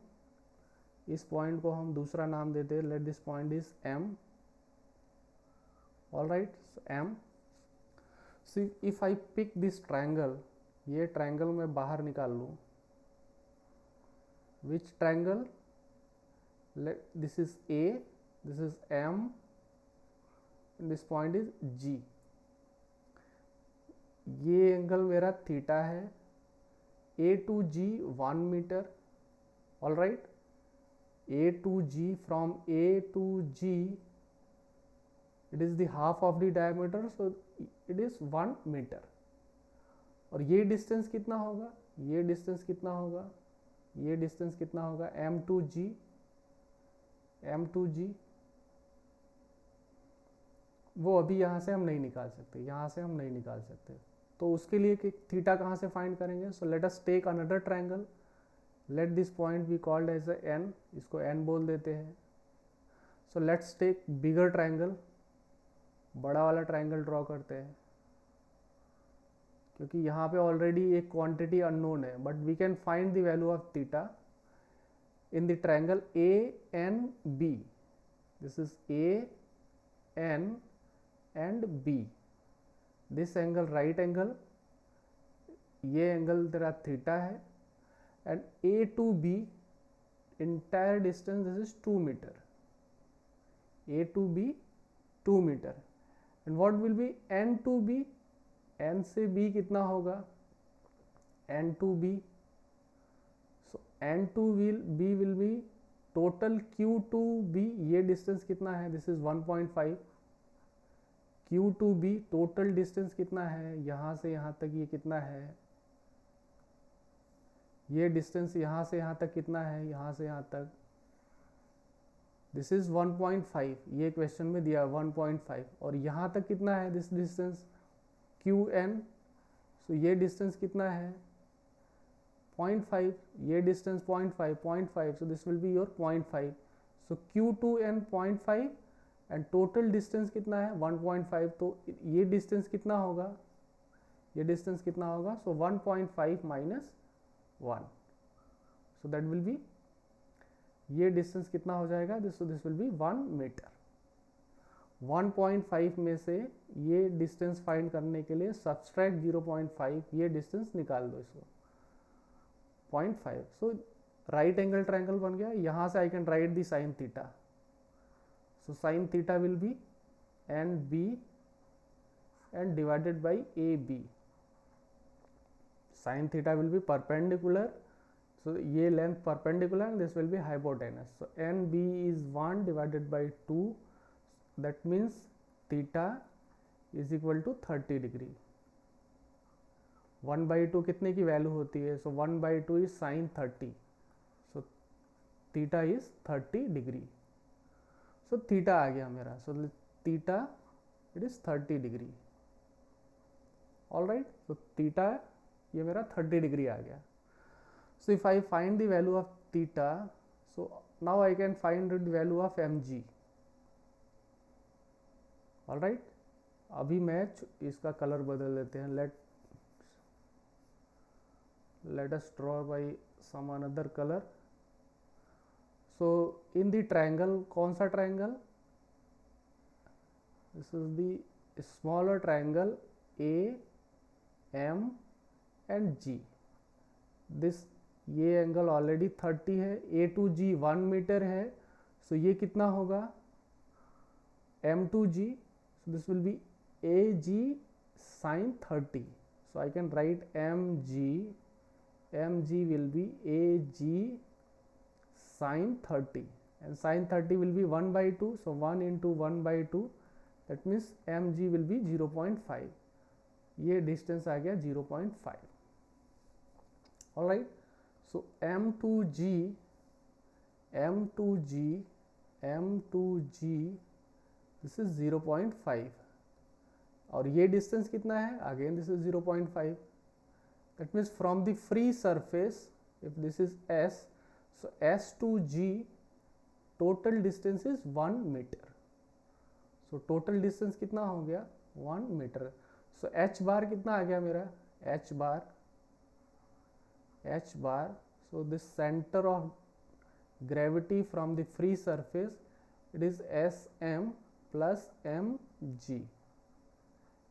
इस point को हम दूसरा नाम देते हैं, let this point is m, all right, so m। See if I pick this triangle, ये triangle मैं बाहर निकाल लूँ, which triangle, let this is a, this is m, this point is g, ये एंगल मेरा थीटा है, a to g 1 metre, all right, A to G, from A to G it is the half of the diameter, so it is 1 meter। और ये distance कितना होगा, ये distance कितना होगा, ये डिस्टेंस कितना होगा, M to G, M to G, वो अभी यहाँ से हम नहीं निकाल सकते, यहाँ से हम नहीं निकाल सकते, तो उसके लिए थीटा कहाँ से फाइंड करेंगे? So let us take another triangle, let this point be called as a n, इसको n बोल देते हैं। So let's take bigger triangle, बड़ा वाला ट्रायंगल ड्रॉ करते हैं, क्योंकि यहाँ पे ऑलरेडी एक क्वांटिटी अननोन है, but we can find the value of theta in the triangle A N B, this is A N and B, this angle right angle, ये एंगल तेरा थीटा है, and A to B entire distance, this is 2 meter, A to B 2 meter, and what will be N to B, N से B कितना होगा, N to B, so N to B will be total Q to B, ये distance कितना है, this is 1.5, Q to B total distance कितना है, यहाँ से यहाँ तक ये कितना है, ये डिस्टेंस यहाँ से यहाँ तक कितना है, यहाँ से यहाँ तक, दिस इज 1.5, ये क्वेश्चन में दिया 1.5, और यहाँ तक कितना है दिस डिस्टेंस QN, सो ये डिस्टेंस कितना है 0.5, ये distance 0.5, so this will be your 0.5, so Q to N 0.5 and total distance कितना है 1.5, तो ये डिस्टेंस कितना होगा, ये डिस्टेंस कितना होगा, सो 1.5 minus 1, so that will be, ये डिस्टेंस कितना हो जाएगा, दिस विल बी 1 मीटर। 1.5 में से ये डिस्टेंस फाइंड करने के लिए सब्सट्रैक्ट 0.5, ये डिस्टेंस निकाल दो इसको 0.5, सो राइट एंगल ट्रायंगल बन गया। यहाँ से I can write the sine theta, so sine theta will be N B and divided by A B, sin theta will be perpendicular, so ये length perpendicular and this will be hypotenuse, so NB is 1 divided by 2, that means theta is equal to 30 degree। 1 by 2 कितने की value होती है, so 1 by 2 is sin 30, so theta is 30 degree, so theta आ गया मेरा, so theta it is 30 degree, all right, so theta ये मेरा 30 degree आ गया। सो if I find the value of theta, so now I can find the value of mg, all right, अभी match इसका colour बदल देते हैं. let us draw by some another color. So in the triangle, कौन सा triangle? This is the smaller triangle A, M and G. This ये angle already 30 है. A to G 1 metre है. सो ये कितना होगा? M to G. So this will be AG sin 30. So I can write MG will be AG sin 30, and sin 30 will be 1 by 2, so 1 into 1 by 2, that means MG will be 0.5. ये distance आ गया 0.5. Alright, so M to G this is 0.5, और ये distance कितना है? Again this is 0.5. That means from the free surface, if this is S, so S to G total distance is 1 meter. So total distance कितना हो गया? 1 meter. So H bar कितना आ गया मेरा? H bar. So this center of gravity from the free surface, it is SM plus mg.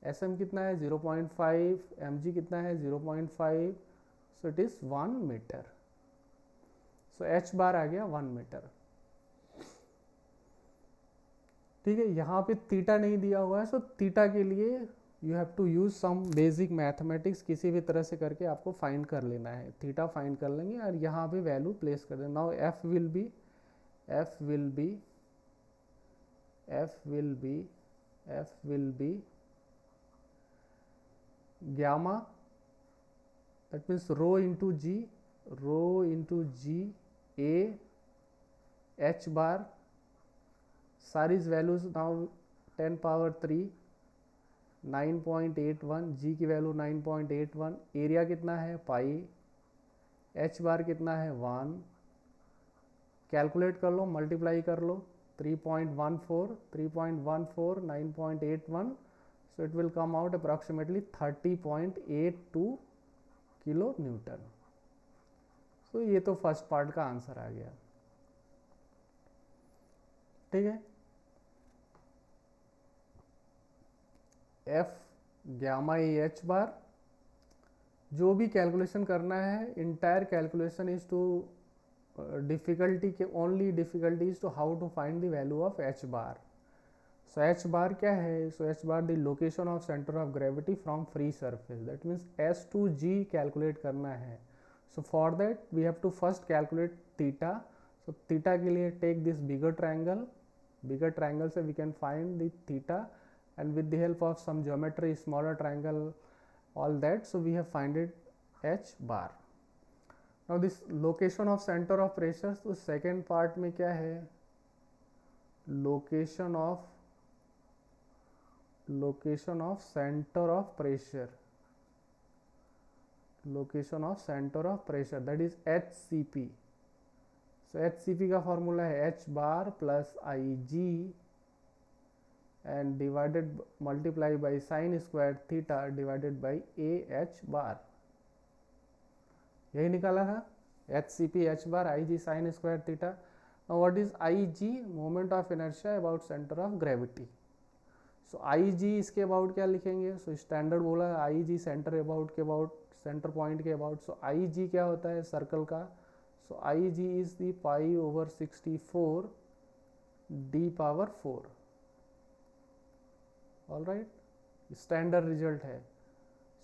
sm कितना है? 0.5. mg कितना है? 0.5. so it is 1 meter. so h bar आ गया 1 meter. ठीक है, यहाँ पे थीटा नहीं दिया हुआ है. सो थीटा के लिए you have to use some basic mathematics, किसी भी तरह से करके आपको फाइंड कर लेना है. थीटा फाइंड कर लेंगे और यहाँ पे वैल्यू प्लेस कर देना. Now f will be gamma, that means rho into g a h bar. सारी वैल्यूज नाउ 10 पावर 3 9.81. g की वैल्यू 9.81. एरिया कितना है? पाई. h बार कितना है? 1. कैलकुलेट कर लो, मल्टीप्लाई कर लो. 3.14 9.81, so it will come out approximately 30.82 kilo Newton. so ये तो फर्स्ट पार्ट का आंसर आ गया. ठीक है, F gamma A H बार. जो भी कैलकुलेशन करना है, entire calculation is to difficulty के only difficulty is to how to find the value of H bar. So H bar क्या है? So H bar the location of centre of gravity from free surface. That means S to G calculate करना है. So for that we have to first calculate theta. So theta के लिए take this bigger triangle से we can find the theta, and with the help of some geometry, smaller triangle, all that, so we have find it H bar. Now this location of center of pressure, तो second part में क्या है? location of center of pressure, that is HCP. so HCP का formula है H bar plus IG and multiply by sin square theta divided by AH bar. यही निकाला था HCP H bar IG sin square theta. now what is IG? moment of inertia about center of gravity. so IG इसके about क्या लिखेंगे? so standard बोला IG centre about के about, centre point के about. so IG क्या होता है circle का? so IG is the pi over 64 d power 4. All right, standard result है.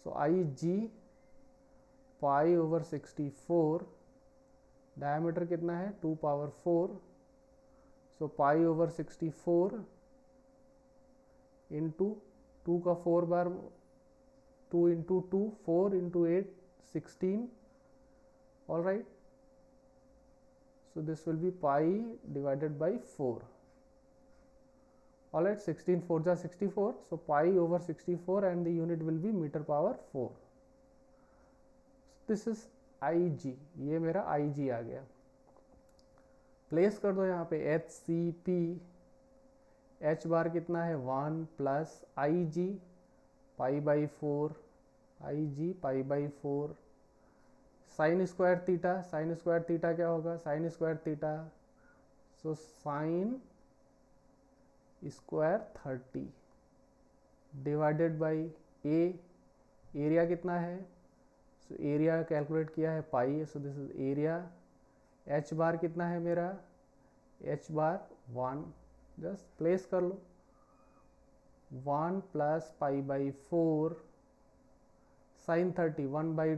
सो IG पाई ओवर 64, डायमीटर कितना है? 2 पावर 4. सो पाई ओवर 64 इंटू 2 का 4 बार 2 into 2 4 into 8 16. All right, so this will B pi divided by 4. Alright, 16 4 जा 64, so pi over 64 and the unit will be meter power 4. so this is IG. ये मेरा IG आ गया. Place कर दो यहाँ पे HCP H bar कितना है 1 plus I G pi by 4, I G pi by 4 sine square theta क्या होगा sine square theta, so sine square 30 divided by A, area कितना है, सो एरिया कैलकुलेट किया है pi, so this is area. H bar कितना है मेरा, H bar 1, just place कर लो 1 plus pi by 4 sine 30 1 by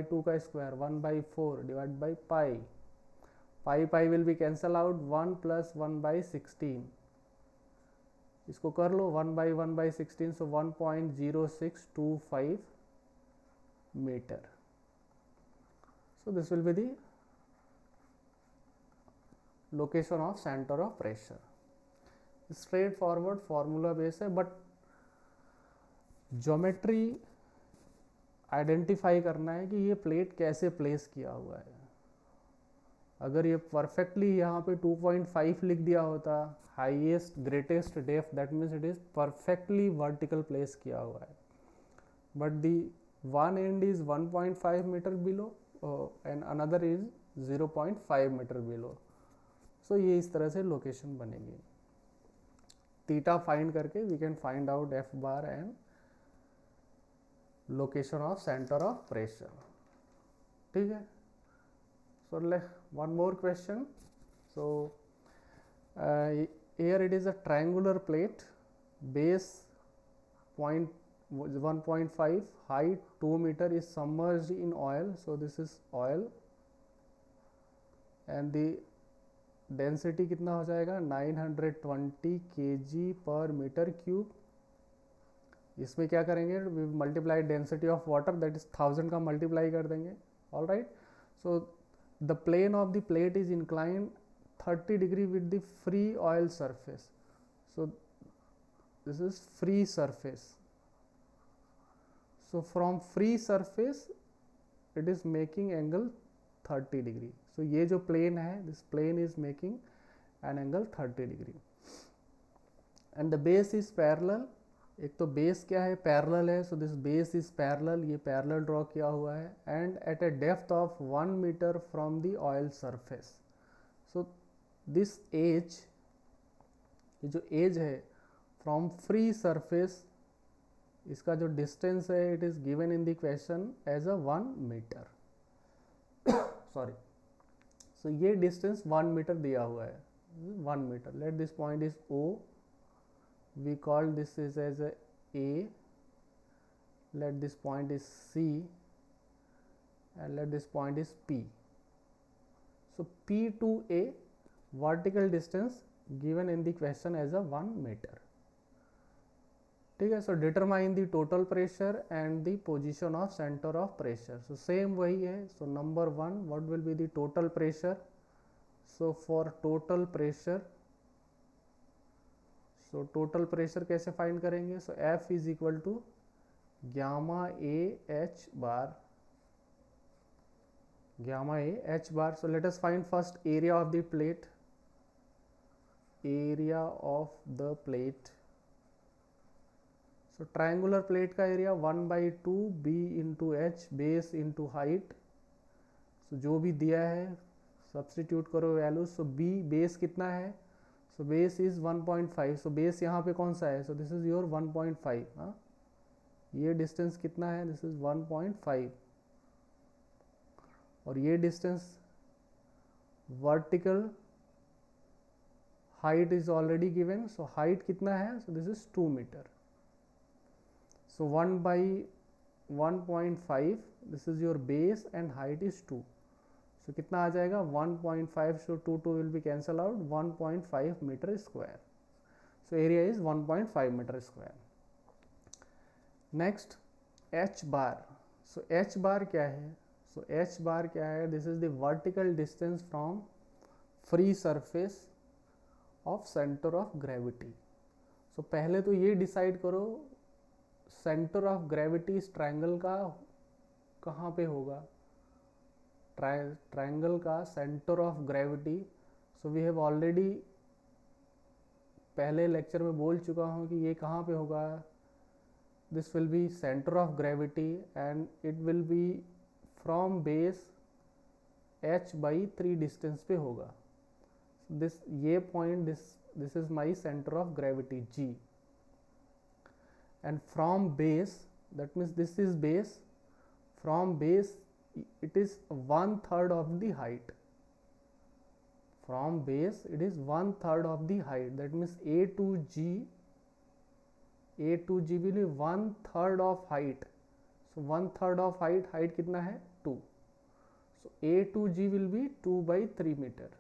two का square 1 by 4 divide by pi, pi will be cancel out 1 plus 1 by 16, इसको कर लो 1 by 16, so 1.0625 metre. So this will be the location of centre of pressure. Straight forward formula base है, but geometry identify करना है कि ये plate कैसे place किया हुआ है। अगर ये परफेक्टली यहाँ पे 2.5 लिख दिया होता, highest greatest depth, that means it is perfectly vertical place किया हुआ है, but the one end is 1.5 metre below and another is 0.5 metre below, so ये इस तरह से लोकेशन बनेगी। थीटा फाइंड करके we can find out F bar and location of centre of pressure. ठीक है, so one more question. So here it is a triangular plate, base 1.5, height 2 meter is submerged in oil, so this is oil and the density कितना हो जाएगा 920 kg per meter cube। इसमें क्या करेंगे, we multiply density of water, that is 1000 का multiply कर देंगे। All right, so the plane of the plate is inclined 30 degree with the free oil surface, so this is free surface, so from free surface it is making angle 30 degree, so ये जो plane है, this plane is making an angle 30 degree and the base is parallel। एक तो base क्या है, parallel है, so this base is parallel, ये parallel draw किया हुआ है and at a depth of 1 metre from the oil surface. So this edge, ये जो एज है फ्रॉम फ्री सरफेस, इसका जो डिस्टेंस है it is given in the question as a 1 metre sorry, so ये डिस्टेंस 1 मीटर दिया हुआ है, 1 metre. Let this point is O, we call this is as a let this point is C and let this point is P, so P to A vertical distance given in the question as a 1 meter। ठीक है, so determine the total pressure and the position of center of pressure, so same वही है। so number 1, what will be the total pressure, so for total pressure, so total pressure कैसे find करेंगे, so F is equal to gamma A H bar, gamma A H bar. So let us find first area of the plate, area of the plate, so triangular plate का area 1/2 B into H, base into height, so जो भी दिया है substitute करो value. सो B base कितना है, so base is 1.5, so base यहाँ पे कौन सा है, सो दिस इज योर 1.5, हाँ ये डिस्टेंस कितना है, दिस इज 1.5 और ये distance vertical height is already given, so height कितना है, so this is 2 metre, so 1/1.5 this is your base and height is 2, so कितना आ जाएगा 1.5, so 2 will be cancel out, 1.5 metre square, so area is 1.5 metre square. Next H bar, so H bar क्या है, so H bar क्या है, this is the vertical distance from free surface of centre of gravity. So पहले तो ये decide करो centre of gravity इस triangle का कहाँ पे होगा, ट्रायंगल का centre of gravity, so we have already पहले लेक्चर में बोल चुका हूँ कि ये कहाँ पे होगा, this will be centre of gravity and it will be from base h/3 distance पे होगा. दिस ये point this is my centre of gravity g, and from base, that means this is base, from base it is 1/3 of the height, from base it is 1/3 of the height, that means a to g will be 1/3 of height. So 1/3 of height कितना है 2, so a to g will be 2/3 meter.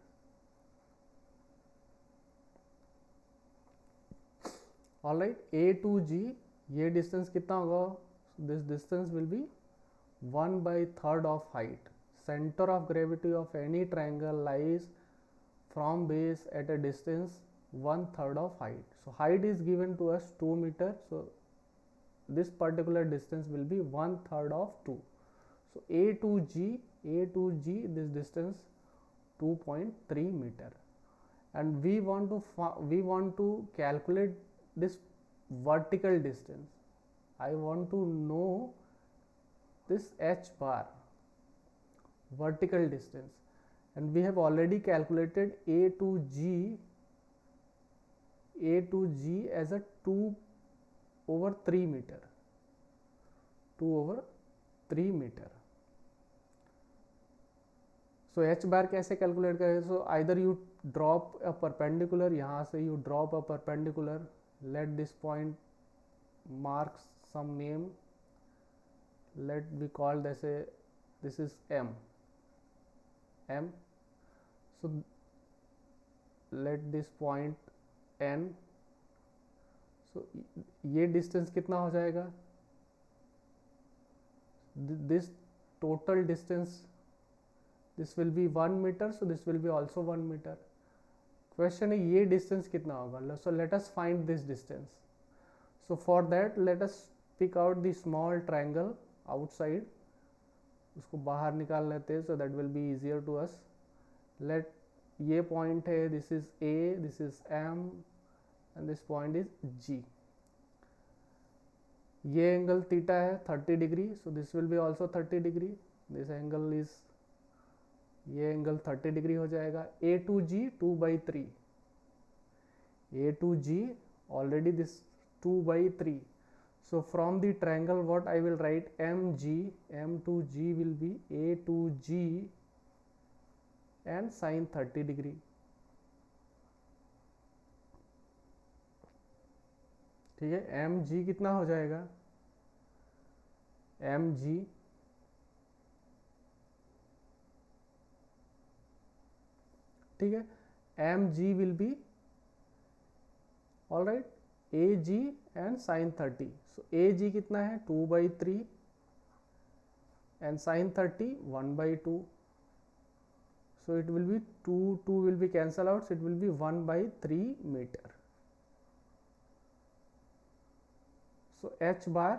All right, a to g ये distance कितना होगा, this distance will be 1/3 of height. Center of gravity of any triangle lies from base at a distance 1/3 of height. So height is given to us 2 meter, so this particular distance will be 1/3 of 2. So a to g this distance 2.3 meter, and we want to calculate this vertical distance. I want to know this h bar, vertical distance, and we have already calculated a to g as a 2/3 meter, 2/3 meter. So h bar कैसे calculate करें, so either you drop a perpendicular, यहाँ से you drop a perpendicular, let this point marks some name, let we call this is m, so let this point n, so ये distance कितना हो जाएगा, this total distance, this will be 1 meter, so this will be also 1 meter. Question है ये distance कितना होगा, so let us find this distance. So for that let us pick out the small triangle outside, उसको बाहर निकाल लेते हैं, so that will be easier to us. Let ये point है, this is a, this is m, and this point is g. ये angle theta है 30 degree, so this will be also 30 degree. This angle is, ये angle 30 degree हो जाएगा. a to g 2/3, a to g already this 2/3. So from the triangle what I will write, mg, m to g will be a to g and sin 30 degree. ठीक है, mg कितना हो जाएगा, mg ठीक है, mg will be all right ag and sin 30. So ag कितना है 2/3 and sin 30 1/2. So it will be 2 will be cancel out, so it will be 1/3 meter. So h bar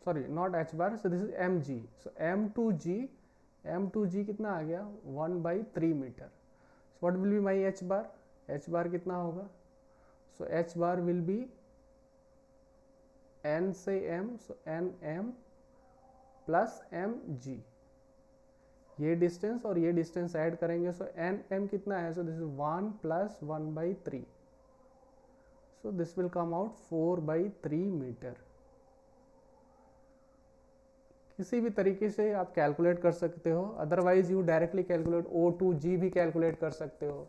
sorry not h bar, so this is mg. So m to g कितना आ गया 1/3 meter. So what will be my h bar, h bar कितना होगा, so h bar will be n से m, so nm plus mg. ये डिस्टेंस और ये डिस्टेंस ऐड करेंगे, सो nm कितना है, so this is 1 plus 1/3, so this will come out 4/3 metre. किसी भी तरीके से आप कैलकुलेट कर सकते हो, otherwise you directly calculate O2G भी कैलकुलेट कर सकते हो,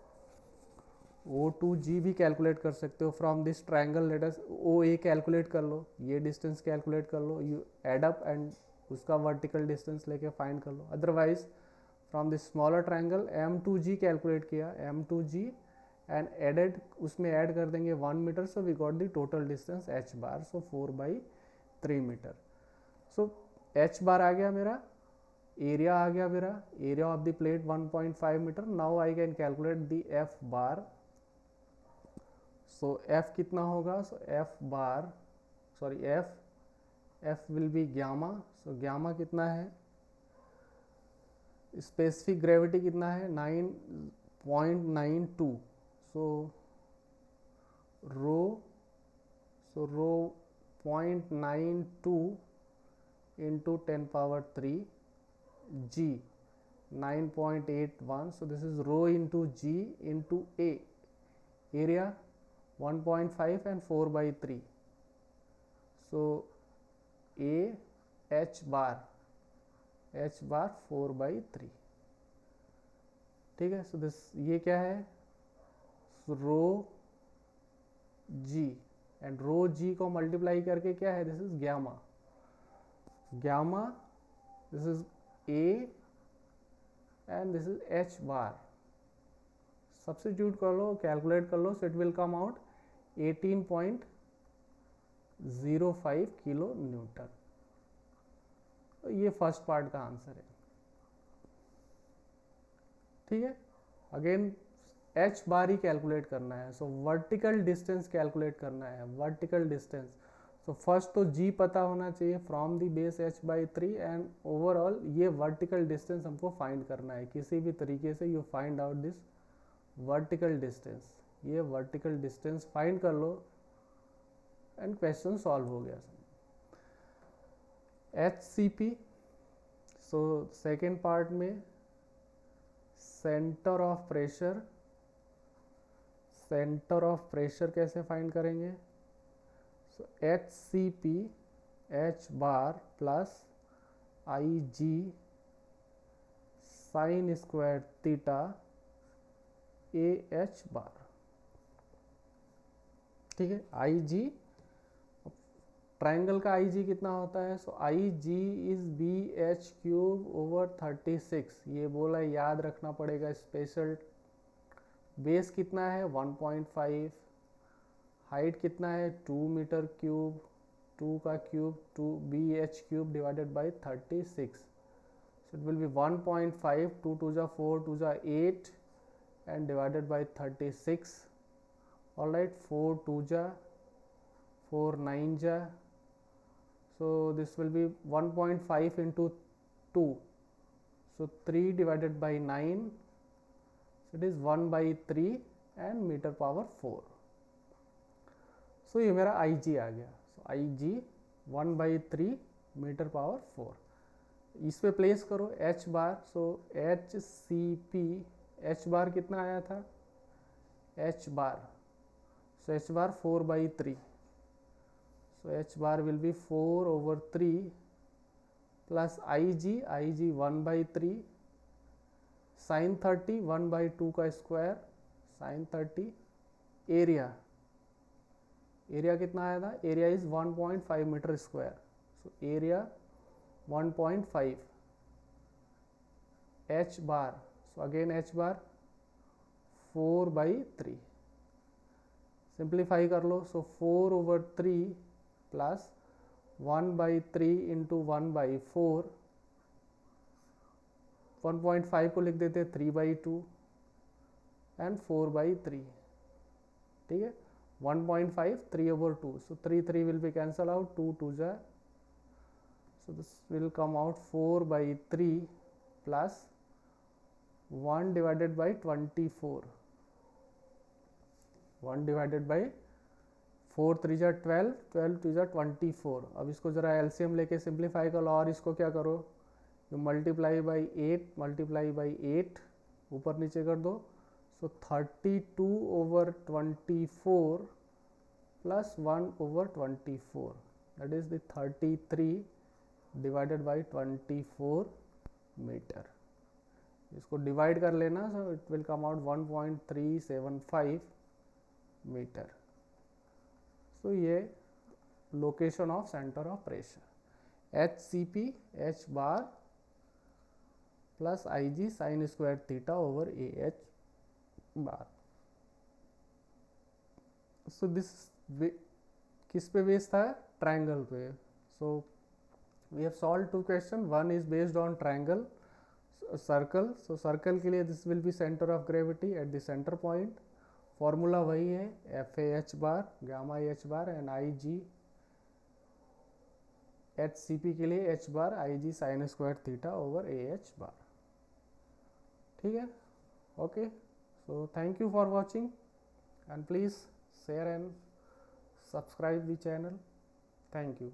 O2G भी कैलकुलेट कर सकते हो. From this triangle let us OA calculate कर लो, ये डिस्टेंस कैलकुलेट कर लो, यू एड अप एंड उसका वर्टिकल डिस्टेंस लेके फाइंड कर लो. Otherwise from this smaller triangle M2G calculate किया, M2G एंड एडेड, उसमें ऐड कर देंगे 1 metre, so we got the total distance h bar, so 4/3 metre. So h bar आ गया मेरा, एरिया आ गया मेरा, area of the plate 1.5 metre. Now I can calculate the f bar. So f कितना होगा, so f bar sorry f F will be gamma. So gamma कितना है, स्पेसिफिक ग्रेविटी कितना है 9.92. सो रो 0.92 into 10 power 3 g 9.81. so this is rho into g into a, area 1.5 and 4 by 3. so a h bar 4 by 3. ठीक है. so this ये क्या है, रो जी, and रो जी को मल्टीप्लाई करके क्या है, this is gamma. This is A and this is H bar. Substitute कर लो, कैलकुलेट कर लो, so it will come out 18.05 kilo newton. तो ये फर्स्ट पार्ट का आंसर है. ठीक है. अगेन एच बार ही कैलकुलेट करना है. सो वर्टिकल डिस्टेंस कैलकुलेट करना है, वर्टिकल डिस्टेंस. सो फर्स्ट तो जी पता होना चाहिए from the base h by 3 and overall ये वर्टिकल डिस्टेंस हमको फाइंड करना है. किसी भी तरीके से you find out this vertical distance. ये वर्टिकल डिस्टेंस फाइंड कर लो एंड क्वेश्चन सॉल्व हो गया. HCP. सो सेकेंड पार्ट में centre of pressure. Centre of pressure कैसे फाइंड करेंगे. So HCP h bar plus IG sine square theta AH bar. ठीक है. IG ट्राइंगल का IG कितना होता है. सो IG is BH cube over 36. ये बोला याद रखना पड़ेगा स्पेशल. बेस कितना है 1.5, हाइट कितना है 2 मीटर क्यूब, 2 का cube 2 BH cube divided by 36. So it will B 1.5, 2 2 जा 4, 2 जा 8 and divided by 36. All right. 4 2 जा 4 9 जा. so this will be 1.5 into 2, so 3 divided by 9, so it is 1 by 3 and meter power 4. so ये मेरा IG आ गया. so IG 1 by 3 meter power 4. इस पे place करो h बार. so HCP h बार कितना आया था, h bar. so h bar 4 by 3. so h bar will be 4 over 3 plus IG 1 by 3 sin 30 1 by 2 का स्क्वायर sin 30. एरिया कितना आया था, area is 1.5 metre square. So area 1.5 h bar. So again h bar 4 by 3. Simplify कर लो. So 4 over 3 plus 1 by 3 into 1 by 4. 1.5 को लिख देते 3 by 2 and 4 by 3. ठीक है. 1.5 3 over 2. so 3 will be cancel out. 2 2 जा. so this will come out 4 by 3 plus 1 divided by 24. 1 divided by 4 3 जा 12, 12 2 जा 24. अब इसको जरा एलसीएम लेके सिंप्लीफाई कर लो और इसको क्या करो, you multiply by 8, multiply by 8 ऊपर नीचे कर दो. So 32 over 24 plus 1 over 24, that is the 33 divided by 24 metre. इसको डिवाइड कर लेना. So it will come out 1.375 metre. तो ये location of centre of pressure. HCP h bar plus IG sine square theta over AH bar. So this किस पे based था, triangle पे. So we have solve 2 question. One is based on triangle circle. So circle के लिए this will be centre of gravity at the centre point. Formula वही है FA h bar, gamma h bar and IG H C P के लिए H bar I G sine square theta over A H bar. ठीक है, okay, so thank you for watching and please share and subscribe the channel. Thank you.